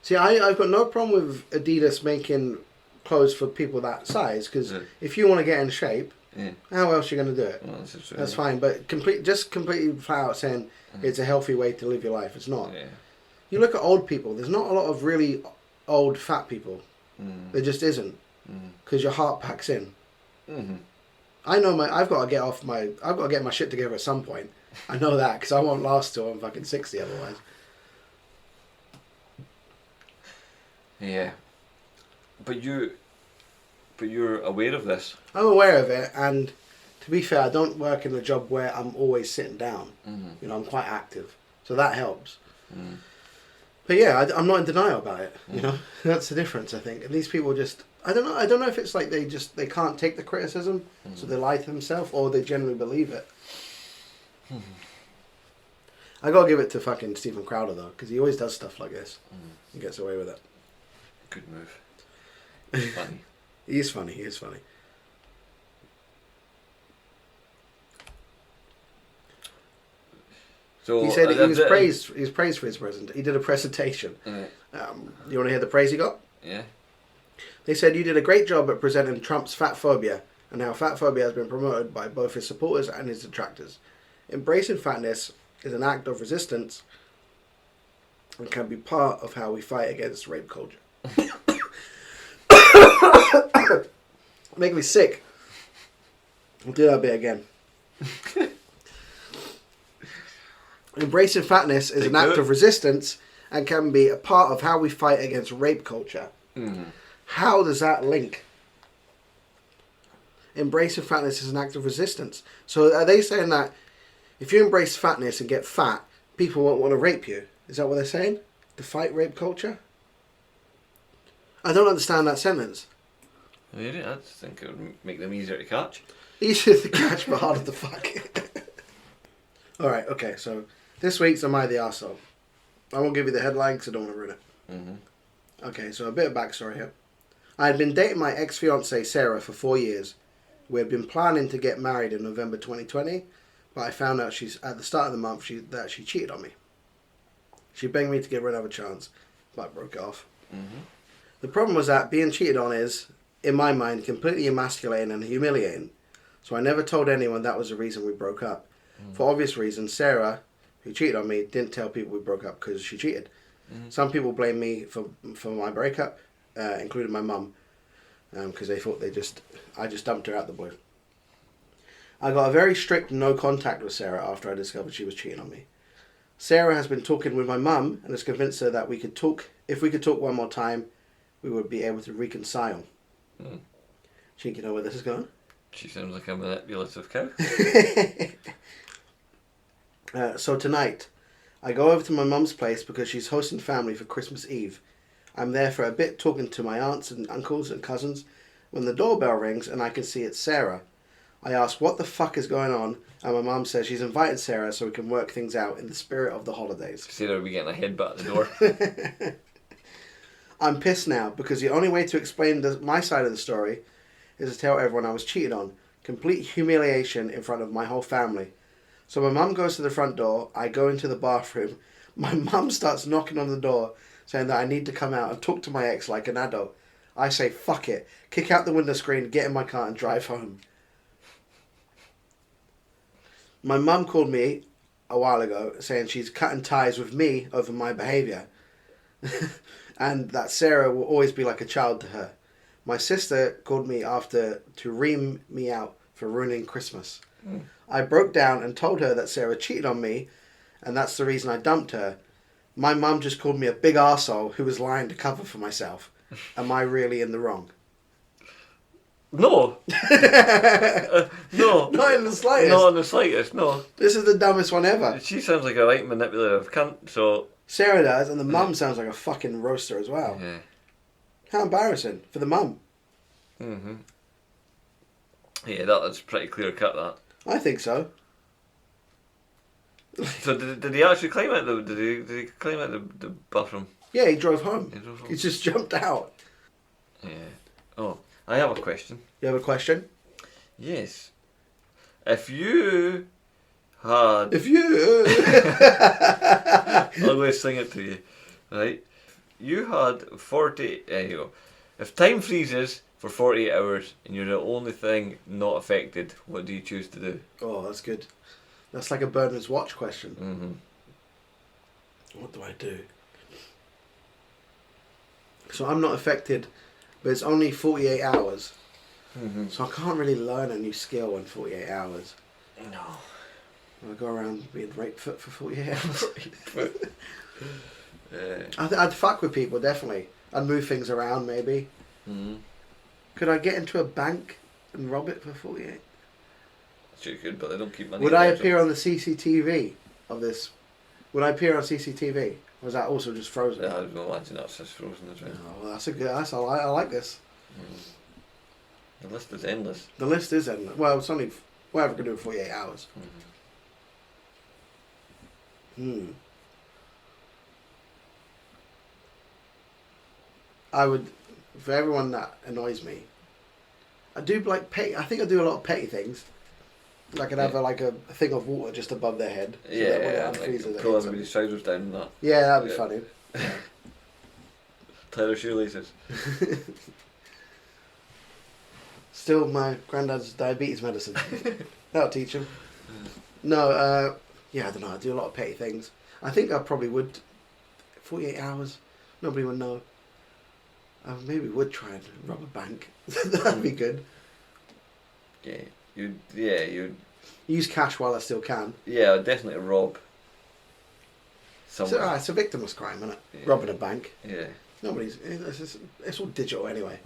[SPEAKER 3] See, I've got no problem with Adidas making clothes for people that size, because if you want to get in shape, how else are you going to do it?
[SPEAKER 4] Well,
[SPEAKER 3] that's fine, but completely flat out saying it's a healthy way to live your life. It's not.
[SPEAKER 4] Yeah.
[SPEAKER 3] You look at old people. There's not a lot of really old fat people. There just isn't, because your heart packs in. I know I've got to get my shit together at some point. I know that, because I won't last till I'm fucking 60 otherwise.
[SPEAKER 4] Yeah, but you're aware of this.
[SPEAKER 3] I'm aware of it, and to be fair, I don't work in a job where I'm always sitting down. You know, I'm quite active, so that helps. But yeah, I'm not in denial about it. You know, that's the difference. I think, and these people just, I don't know if it's like they can't take the criticism, so they lie to themselves, or they genuinely believe it. I gotta give it to fucking Stephen Crowder though, because he always does stuff like this. He gets away with it.
[SPEAKER 4] Good move. Funny.
[SPEAKER 3] He is funny.
[SPEAKER 4] So
[SPEAKER 3] he said he was praised. He was praised for his presentation. He did a presentation. You want to hear the praise he got?
[SPEAKER 4] Yeah.
[SPEAKER 3] They said you did a great job at presenting Trump's fat phobia and how fat phobia has been promoted by both his supporters and his detractors. Embracing fatness is an act of resistance and can be part of how we fight against rape culture. Make me sick. I'll do that bit again. Embracing fatness is an act of resistance and can be a part of how we fight against rape culture. How does that link? Embracing fatness is an act of resistance. So are they saying that if you embrace fatness and get fat, people won't want to rape you? Is that what they're saying? To fight rape culture? I don't understand that sentence.
[SPEAKER 4] Really? I just think it would make them easier to catch.
[SPEAKER 3] Easier to catch, but harder to fuck. Alright, okay, so this week's Am I the Arsehole? I won't give you the headline because I don't want to ruin it. Okay, so a bit of backstory here. I had been dating my ex-fiancée Sarah for 4 years. We had been planning to get married in November 2020, but I found out at the start of the month that she cheated on me. She begged me to give her another chance, but I broke it off. The problem was that being cheated on is, in my mind, completely emasculating and humiliating. So I never told anyone that was the reason we broke up. For obvious reasons, Sarah, who cheated on me, didn't tell people we broke up because she cheated. Some people blame me for my breakup, including my mum, because they thought I just dumped her out the blue. I got a very strict no contact with Sarah after I discovered she was cheating on me. Sarah has been talking with my mum and has convinced her that if we could talk one more time, we would be able to reconcile. Think you know where this is going?
[SPEAKER 4] She sounds like a manipulative cow.
[SPEAKER 3] So tonight, I go over to my mum's place because she's hosting family for Christmas Eve. I'm there for a bit talking to my aunts and uncles and cousins when the doorbell rings and I can see it's Sarah. I ask what the fuck is going on and my mum says she's invited Sarah so we can work things out in the spirit of the holidays.
[SPEAKER 4] Sarah will be getting a headbutt at the door.
[SPEAKER 3] I'm pissed now because the only way to explain my side of the story is to tell everyone I was cheated on. Complete humiliation in front of my whole family. So my mum goes to the front door, I go into the bathroom, my mum starts knocking on the door saying that I need to come out and talk to my ex like an adult. I say fuck it, kick out the window screen, get in my car and drive home. My mum called me a while ago saying she's cutting ties with me over my behaviour and that Sarah will always be like a child to her. My sister called me after to ream me out for ruining Christmas. I broke down and told her that Sarah cheated on me and that's the reason I dumped her. My mum just called me a big arsehole who was lying to cover for myself. am I really in the wrong?
[SPEAKER 4] No. No.
[SPEAKER 3] Not in the slightest.
[SPEAKER 4] Not in the slightest, no.
[SPEAKER 3] This is the dumbest one ever.
[SPEAKER 4] She sounds like a right manipulative cunt, so...
[SPEAKER 3] Sarah does, and the mum sounds like a fucking roaster as well.
[SPEAKER 4] Yeah.
[SPEAKER 3] How embarrassing for the mum.
[SPEAKER 4] Mm-hmm. Yeah, that's pretty clear cut, that.
[SPEAKER 3] I think so.
[SPEAKER 4] So did he actually climb out did he climb out the bathroom?
[SPEAKER 3] Yeah, he drove home.
[SPEAKER 4] He drove home.
[SPEAKER 3] He just jumped out.
[SPEAKER 4] Yeah. Oh, I have a question.
[SPEAKER 3] You have a question?
[SPEAKER 4] Yes. If you had...
[SPEAKER 3] If you...
[SPEAKER 4] I'll go sing it to you. Right? You had 40... There you go. If time freezes for 48 hours and you're the only thing not affected, what do you choose to do?
[SPEAKER 3] Oh, that's good. That's like a Bernard's watch question.
[SPEAKER 4] Mm-hmm.
[SPEAKER 3] What do I do? So I'm not affected, but it's only 48 hours.
[SPEAKER 4] Mm-hmm.
[SPEAKER 3] So I can't really learn a new skill in 48 hours.
[SPEAKER 4] No.
[SPEAKER 3] I go around being Rapefoot for 48 hours. I'd fuck with people, definitely. I'd move things around, maybe.
[SPEAKER 4] Mm-hmm.
[SPEAKER 3] Could I get into a bank and rob it for 48?
[SPEAKER 4] Sure you could, but they don't keep money.
[SPEAKER 3] Would I appear on the CCTV of this? Would I appear on CCTV? Or was that also just frozen?
[SPEAKER 4] Yeah, I would imagine that's just frozen as well.
[SPEAKER 3] Oh, well, that's a good. I like this.
[SPEAKER 4] The list is endless.
[SPEAKER 3] The list is endless. Well, it's only whatever we can do in 48 hours. I would, for everyone that annoys me, I do like petty. I think I do a lot of petty things. Like I'd have a thing of water just above their head. So that when it unfreezes,
[SPEAKER 4] like
[SPEAKER 3] it
[SPEAKER 4] pull
[SPEAKER 3] hits
[SPEAKER 4] everybody's
[SPEAKER 3] them.
[SPEAKER 4] trousers down and that.
[SPEAKER 3] Yeah, that'd be funny.
[SPEAKER 4] Tie their shoelaces.
[SPEAKER 3] Still my granddad's diabetes medicine. That'll teach him. No, yeah, I don't know. I do a lot of petty things. I think I probably would. 48 hours, nobody would know. I maybe would try and rob a bank. That'd be good.
[SPEAKER 4] You'd
[SPEAKER 3] Use cash while I still can.
[SPEAKER 4] Yeah, I'd definitely rob someone.
[SPEAKER 3] It's a victimless crime, isn't it?
[SPEAKER 4] Yeah.
[SPEAKER 3] Robbing a bank.
[SPEAKER 4] Yeah.
[SPEAKER 3] It's all digital anyway.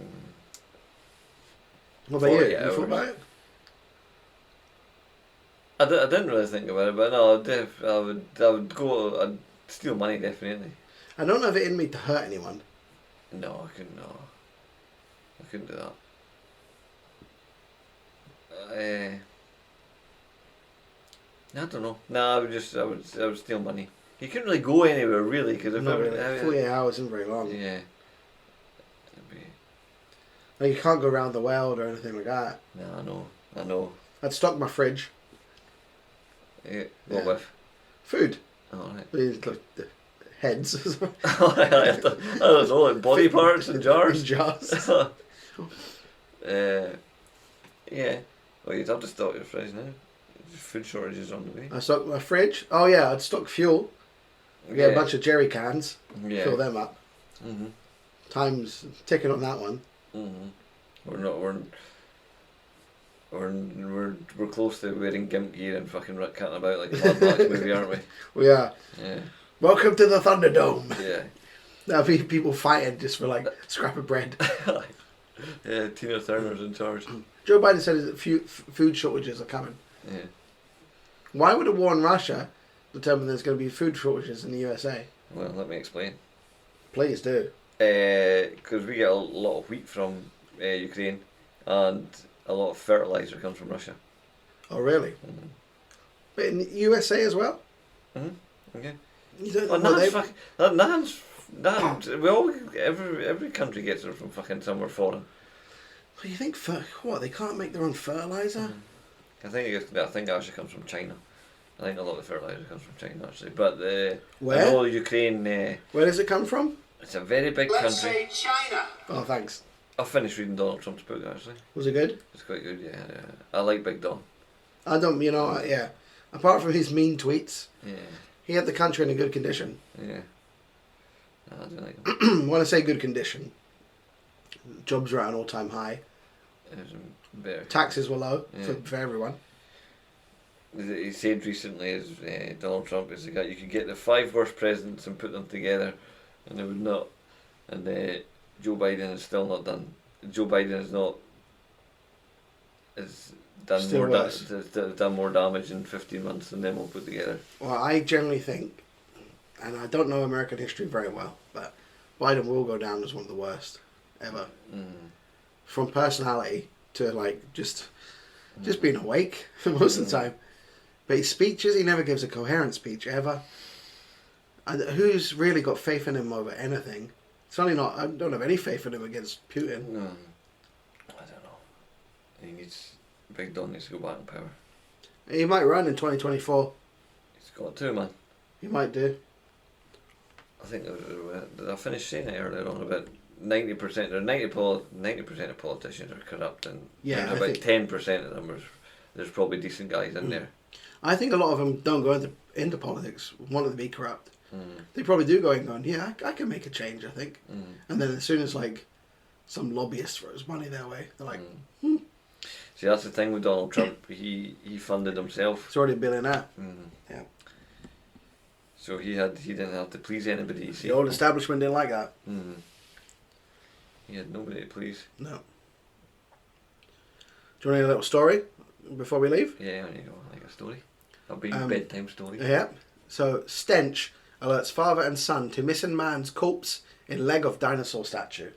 [SPEAKER 3] What about you? You thought about it?
[SPEAKER 4] I didn't really think about it, but no, I would go. I'd steal money definitely.
[SPEAKER 3] I don't have it in me to hurt anyone.
[SPEAKER 4] No, I couldn't. No, I couldn't do that. I don't know. No, I would steal money. You couldn't really go anywhere really because
[SPEAKER 3] Not really. 48 hours isn't very long.
[SPEAKER 4] Yeah.
[SPEAKER 3] Like you can't go around the world or anything like that.
[SPEAKER 4] No, I know.
[SPEAKER 3] I'd stock my fridge.
[SPEAKER 4] Yeah. What with?
[SPEAKER 3] Food.
[SPEAKER 4] Oh, right.
[SPEAKER 3] With like the heads.
[SPEAKER 4] I don't know, like body parts and jars.
[SPEAKER 3] In jars.
[SPEAKER 4] Yeah. Well, you'd have to stock your fridge now. Food shortages on the way.
[SPEAKER 3] I stock my fridge. Oh yeah, I'd stock fuel. Get a bunch of jerry cans.
[SPEAKER 4] Yeah.
[SPEAKER 3] Fill them up.
[SPEAKER 4] Mm-hmm.
[SPEAKER 3] Time's ticking on that one.
[SPEAKER 4] Mm-hmm. We're close to wearing gimp gear and fucking cutting about like a Mad Max movie, aren't we?
[SPEAKER 3] We are.
[SPEAKER 4] Yeah.
[SPEAKER 3] Welcome to the Thunderdome.
[SPEAKER 4] Yeah.
[SPEAKER 3] There'll be people fighting just for like scrap of bread.
[SPEAKER 4] Yeah, Tina Turner's in charge.
[SPEAKER 3] Joe Biden said that food shortages are coming.
[SPEAKER 4] Yeah.
[SPEAKER 3] Why would a war in Russia determine there's going to be food shortages in the USA?
[SPEAKER 4] Well, let me explain.
[SPEAKER 3] Please do.
[SPEAKER 4] Because we get a lot of wheat from Ukraine, and a lot of fertilizer comes from Russia.
[SPEAKER 3] Oh, really?
[SPEAKER 4] Mm-hmm.
[SPEAKER 3] But in the USA as well?
[SPEAKER 4] Mm-hmm. Okay.
[SPEAKER 3] You don't
[SPEAKER 4] Well,
[SPEAKER 3] know
[SPEAKER 4] every country gets it from fucking somewhere foreign.
[SPEAKER 3] Well, you think, what, they can't make their own fertilizer?
[SPEAKER 4] I think it actually comes from China. I think a lot of the fertilizer comes from China actually. But
[SPEAKER 3] Where?
[SPEAKER 4] I know Ukraine.
[SPEAKER 3] Where does it come from?
[SPEAKER 4] It's a very big
[SPEAKER 6] Let's
[SPEAKER 4] country.
[SPEAKER 6] say China.
[SPEAKER 3] Oh, thanks.
[SPEAKER 4] I finished reading Donald Trump's book actually.
[SPEAKER 3] Was it good?
[SPEAKER 4] It's quite good. Yeah. I like Big Don.
[SPEAKER 3] I don't, yeah. Apart from his mean tweets,
[SPEAKER 4] Yeah.
[SPEAKER 3] he had the country in a good condition.
[SPEAKER 4] Yeah. I do like him.
[SPEAKER 3] When I say good condition, jobs were at an all-time high.
[SPEAKER 4] Better.
[SPEAKER 3] Taxes were low
[SPEAKER 4] Yeah.
[SPEAKER 3] for everyone.
[SPEAKER 4] He said recently, as Donald Trump is the guy, you could get the 5 worst presidents and put them together, and they would not. And Joe Biden has still not done. Joe Biden has not. Has done
[SPEAKER 3] Still
[SPEAKER 4] more.
[SPEAKER 3] worse.
[SPEAKER 4] Done more damage in 15 months than them all put together.
[SPEAKER 3] Well, I generally think, and I don't know American history very well, but Biden will go down as one of the worst ever. From personality to like just being awake most of the time. But his speeches, he never gives a coherent speech ever. And who's really got faith in him over anything? Certainly not. I don't have any faith in him against Putin.
[SPEAKER 4] No, I don't know. He needs. Big Don needs to go back in power.
[SPEAKER 3] He might run in 2024.
[SPEAKER 4] He's got to, man.
[SPEAKER 3] He might do.
[SPEAKER 4] I think did I finish saying it earlier on about 90% or 90% of politicians are corrupt, and
[SPEAKER 3] Yeah,
[SPEAKER 4] and
[SPEAKER 3] I
[SPEAKER 4] about
[SPEAKER 3] think-
[SPEAKER 4] 10% of them there's probably decent guys in there.
[SPEAKER 3] I think a lot of them don't go into politics wanting to be corrupt. They probably do go in going, yeah, I can make a change, I think. And then as soon as like some lobbyist throws money their way, they're like,
[SPEAKER 4] See, that's the thing with Donald Trump. He funded himself,
[SPEAKER 3] it's already a billionaire. Yeah.
[SPEAKER 4] so he didn't have to please anybody. You see,
[SPEAKER 3] The old establishment didn't like that.
[SPEAKER 4] he had nobody to please.
[SPEAKER 3] No. Do you want to hear a little story before we leave?
[SPEAKER 4] Yeah, there you go. Like a story, a big bedtime story.
[SPEAKER 3] Yeah. So, stench alerts father and son to missing man's corpse in leg of dinosaur statue.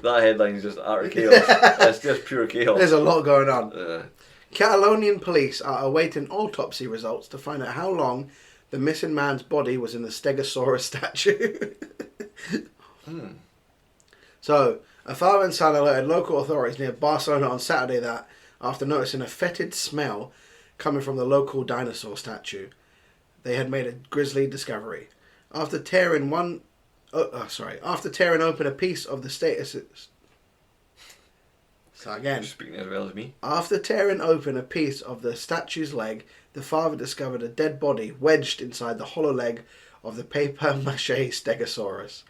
[SPEAKER 4] That headline's just utter chaos. It's just pure chaos.
[SPEAKER 3] There's a lot going on. Catalonian police are awaiting autopsy results to find out how long the missing man's body was in the Stegosaurus statue. So, a father and son alerted local authorities near Barcelona on Saturday that, after noticing a fetid smell coming from the local dinosaur statue, they had made a grisly discovery. After tearing open a piece of the
[SPEAKER 4] You're speaking as well as me.
[SPEAKER 3] After tearing open a piece of the statue's leg, the father discovered a dead body wedged inside the hollow leg of the papier-mâché Stegosaurus.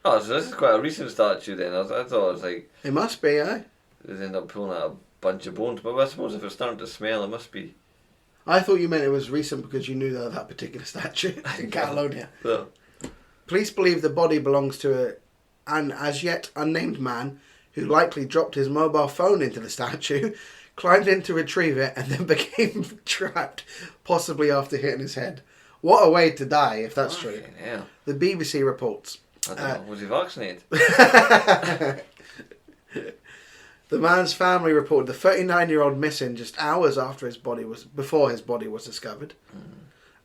[SPEAKER 4] Oh, so this is quite a recent statue then. I thought it was like
[SPEAKER 3] It must be, eh?
[SPEAKER 4] they end up pulling out a bunch of bones. But I suppose if it's starting to smell, it must be.
[SPEAKER 3] I thought you meant it was recent because you knew that particular statue in Catalonia.
[SPEAKER 4] Well,
[SPEAKER 3] Police believe the body belongs to an as yet unnamed man who likely dropped his mobile phone into the statue, climbed in to retrieve it, and then became trapped, possibly after hitting his head. What a way to die, if that's true.
[SPEAKER 4] yeah.
[SPEAKER 3] The BBC reports.
[SPEAKER 4] I don't know. Was he vaccinated?
[SPEAKER 3] The man's family reported the 39-year-old missing just hours after before his body was discovered.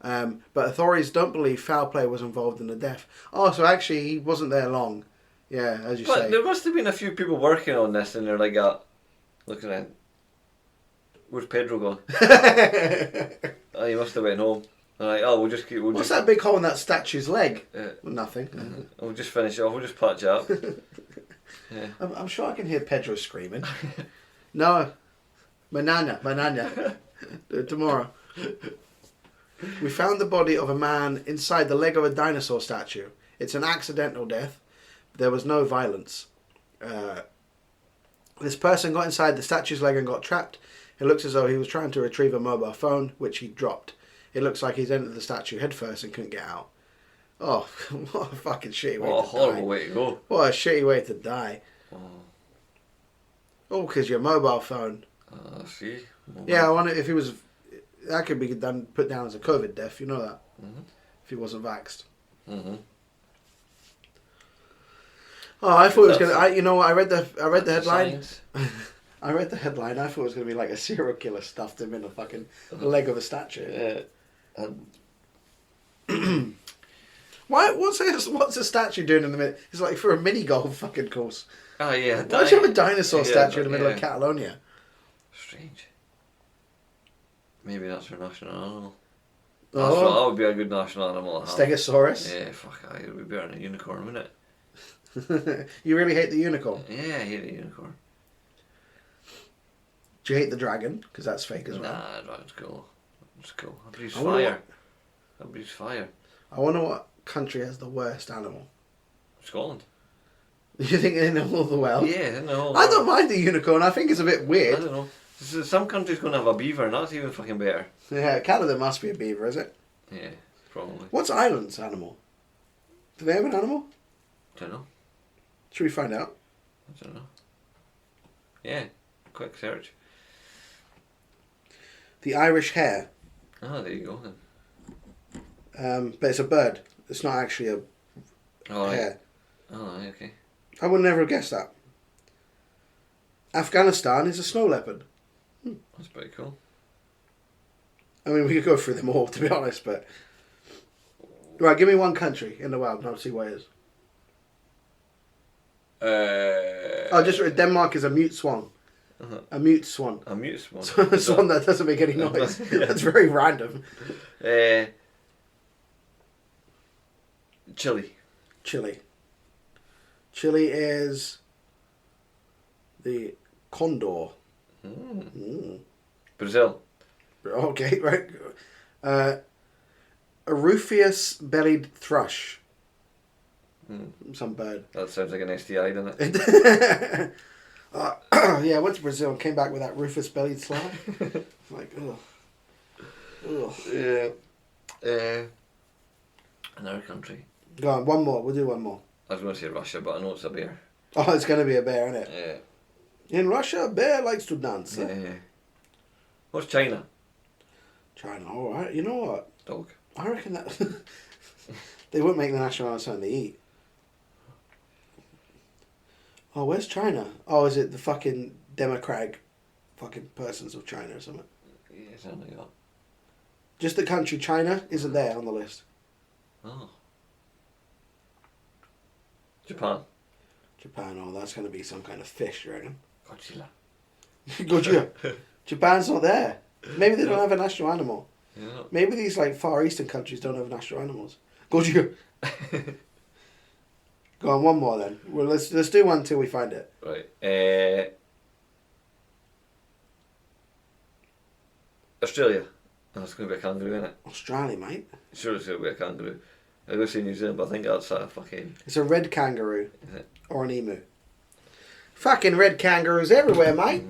[SPEAKER 3] But authorities don't believe foul play was involved in the death. Oh, so actually he wasn't there long. Yeah, as you
[SPEAKER 4] But
[SPEAKER 3] say.
[SPEAKER 4] there must have been a few people working on this, and they're like, look around. Where's Pedro gone? Oh, he must have went home. They're like, oh,
[SPEAKER 3] What's that big hole in that statue's leg?
[SPEAKER 4] Well,
[SPEAKER 3] Nothing.
[SPEAKER 4] We'll just finish it off. We'll just patch it up. Yeah.
[SPEAKER 3] I'm sure I can hear Pedro screaming. No. Banana. Do it tomorrow. We found the body of a man inside the leg of a dinosaur statue. It's an accidental death. There was no violence. This person got inside the statue's leg and got trapped. It looks as though he was trying to retrieve a mobile phone, which he dropped. It looks like he's entered the statue headfirst and couldn't get out. Oh, what a fucking shitty way to die.
[SPEAKER 4] What a horrible way to go.
[SPEAKER 3] What a shitty way to die. Oh, because your mobile phone.
[SPEAKER 4] See?
[SPEAKER 3] Yeah, I wonder if he was... That could be put down as a COVID death, you know that? If he wasn't vaxxed. Oh, I thought it was going to... You know what, I read the headline. I read the headline. I thought it was going to be like a serial killer stuffed him in a fucking leg of a statue. Why? What's a statue doing in the middle? It's like for a mini golf fucking course.
[SPEAKER 4] Oh yeah.
[SPEAKER 3] Why do you have a dinosaur statue in the middle of Catalonia?
[SPEAKER 4] Strange. Maybe that's your national animal.
[SPEAKER 3] Oh.
[SPEAKER 4] That would be a good national animal.
[SPEAKER 3] Stegosaurus.
[SPEAKER 4] Yeah, fuck. It would be better than a unicorn, wouldn't it?
[SPEAKER 3] You really hate the unicorn?
[SPEAKER 4] Yeah, I hate a unicorn.
[SPEAKER 3] Do you hate the dragon? Because that's fake as well.
[SPEAKER 4] Nah, dragon's cool. It's cool. That breathes fire. That breathes fire.
[SPEAKER 3] I wonder what country has the worst animal.
[SPEAKER 4] Scotland.
[SPEAKER 3] You think in all the world?
[SPEAKER 4] Yeah, in the whole
[SPEAKER 3] I
[SPEAKER 4] world.
[SPEAKER 3] don't mind the unicorn. I think it's a bit
[SPEAKER 4] I
[SPEAKER 3] weird.
[SPEAKER 4] don't know. Some country's going to have a beaver, and that's even fucking better.
[SPEAKER 3] Yeah, Canada must be a beaver, is it?
[SPEAKER 4] Yeah. Probably.
[SPEAKER 3] What's Ireland's animal? Do they have an animal?
[SPEAKER 4] Don't know.
[SPEAKER 3] Should we find out?
[SPEAKER 4] I don't know. Yeah, quick search.
[SPEAKER 3] The Irish hare.
[SPEAKER 4] Oh, there you go then.
[SPEAKER 3] But it's a bird. It's not actually a
[SPEAKER 4] Oh,
[SPEAKER 3] hare.
[SPEAKER 4] Oh, okay.
[SPEAKER 3] I would never have guessed that. Afghanistan is a snow leopard.
[SPEAKER 4] That's pretty cool.
[SPEAKER 3] I mean, we could go through them all, to be honest, but... Right, give me one country in the world and I'll see what it is. Denmark is a mute swan.
[SPEAKER 4] Uh-huh.
[SPEAKER 3] A mute swan.
[SPEAKER 4] A mute swan.
[SPEAKER 3] A swan that doesn't make any noise.
[SPEAKER 4] Yeah.
[SPEAKER 3] That's very random.
[SPEAKER 4] Chile.
[SPEAKER 3] Chile. Chile is the condor.
[SPEAKER 4] Brazil.
[SPEAKER 3] Okay, right. A rufous-bellied thrush. Some bird.
[SPEAKER 4] That sounds like an STI, doesn't it?
[SPEAKER 3] Yeah, I went to Brazil and came back with that rufous-bellied slide. Like, ugh. Ugh.
[SPEAKER 4] Yeah. Another country.
[SPEAKER 3] Go on, one more. We'll do one more.
[SPEAKER 4] I was going to say Russia, but I know it's a bear.
[SPEAKER 3] Oh, it's going to be a bear, isn't it?
[SPEAKER 4] Yeah.
[SPEAKER 3] In Russia, a bear likes to dance.
[SPEAKER 4] Yeah. What's China?
[SPEAKER 3] China, all right. You know what?
[SPEAKER 4] Dog.
[SPEAKER 3] I reckon that they wouldn't make the national anthem something they eat. Oh, where's China? Oh, is it the fucking democratic fucking persons of China or something?
[SPEAKER 4] Yeah, something like that.
[SPEAKER 3] Just the country China isn't there on the list.
[SPEAKER 4] Oh. Japan.
[SPEAKER 3] Japan, oh, that's going to be some kind of fish, you reckon?
[SPEAKER 4] Godzilla.
[SPEAKER 3] Godzilla. Japan's not there. Maybe they don't have a national animal.
[SPEAKER 4] Yeah.
[SPEAKER 3] Maybe these like Far Eastern countries don't have national animals. Godzilla. Go on, one more then. Well, let's do one till we find it.
[SPEAKER 4] Right. Australia. Oh, it's going to be a kangaroo, isn't it?
[SPEAKER 3] Australia, mate.
[SPEAKER 4] Sure, it's going to be a kangaroo. I go say New Zealand, but I think that's a fucking...
[SPEAKER 3] It's a red kangaroo.
[SPEAKER 4] Is it?
[SPEAKER 3] Or an emu. Fucking red kangaroos everywhere, mate.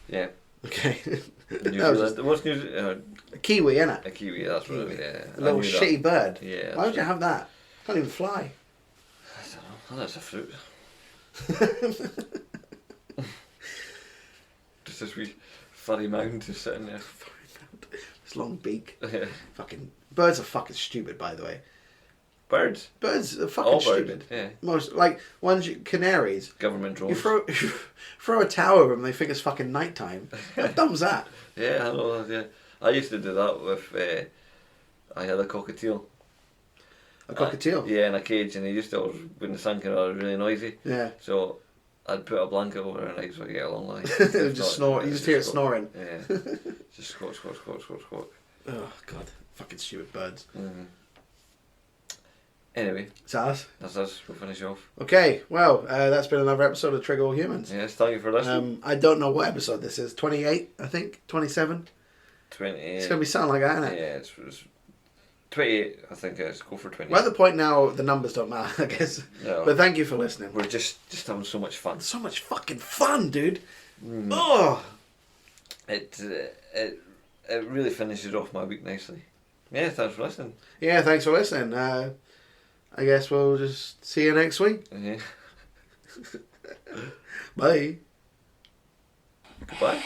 [SPEAKER 4] Yeah.
[SPEAKER 3] Okay.
[SPEAKER 4] New Zealand. What's New Zealand?
[SPEAKER 3] A kiwi, innit?
[SPEAKER 4] A kiwi, that's what it is, yeah.
[SPEAKER 3] A little shitty bird.
[SPEAKER 4] Yeah.
[SPEAKER 3] Why would you have that? Can't even fly.
[SPEAKER 4] I don't know. Oh, that's a fruit. Just this wee furry mound just sitting there.
[SPEAKER 3] This long beak.
[SPEAKER 4] Yeah.
[SPEAKER 3] Fucking birds are fucking stupid, by the way.
[SPEAKER 4] Birds.
[SPEAKER 3] Birds are fucking
[SPEAKER 4] All birds,
[SPEAKER 3] stupid.
[SPEAKER 4] yeah.
[SPEAKER 3] Most like canaries.
[SPEAKER 4] Government drones.
[SPEAKER 3] You throw a tower over them, they think it's fucking nighttime. How dumb's that?
[SPEAKER 4] Yeah, I know. Yeah, I used to do that with. I had a cockatiel.
[SPEAKER 3] A cockatiel.
[SPEAKER 4] Yeah, in a cage, and he used to always, when the sun came out, it was really noisy.
[SPEAKER 3] Yeah.
[SPEAKER 4] So I'd put a blanket over her at night so I could get along like.
[SPEAKER 3] It would just snore. You just hear it snoring.
[SPEAKER 4] Yeah. Just squawk, squawk, squawk, squawk, squawk.
[SPEAKER 3] Oh god, fucking stupid birds.
[SPEAKER 4] Mm-hmm. Anyway,
[SPEAKER 3] Is that us?
[SPEAKER 4] that's us. We'll finish off.
[SPEAKER 3] Okay, well, that's been another episode of Trigger All Humans.
[SPEAKER 4] Yes, thank you for listening.
[SPEAKER 3] I don't know what episode this is. 28, I think. 27.
[SPEAKER 4] 28.
[SPEAKER 3] It's gonna be something like that, isn't it?
[SPEAKER 4] Yeah, it's 28. I think it is. Go for 28.
[SPEAKER 3] We're at the point now the numbers don't matter, I guess.
[SPEAKER 4] No.
[SPEAKER 3] But thank you for listening.
[SPEAKER 4] We're just having so much fun.
[SPEAKER 3] So much fucking fun, dude. Oh,
[SPEAKER 4] It really finishes off my week nicely. Yeah, thanks for listening.
[SPEAKER 3] yeah. Thanks for listening. I guess we'll just see you next week.
[SPEAKER 4] Yeah.
[SPEAKER 3] Bye.
[SPEAKER 4] Goodbye.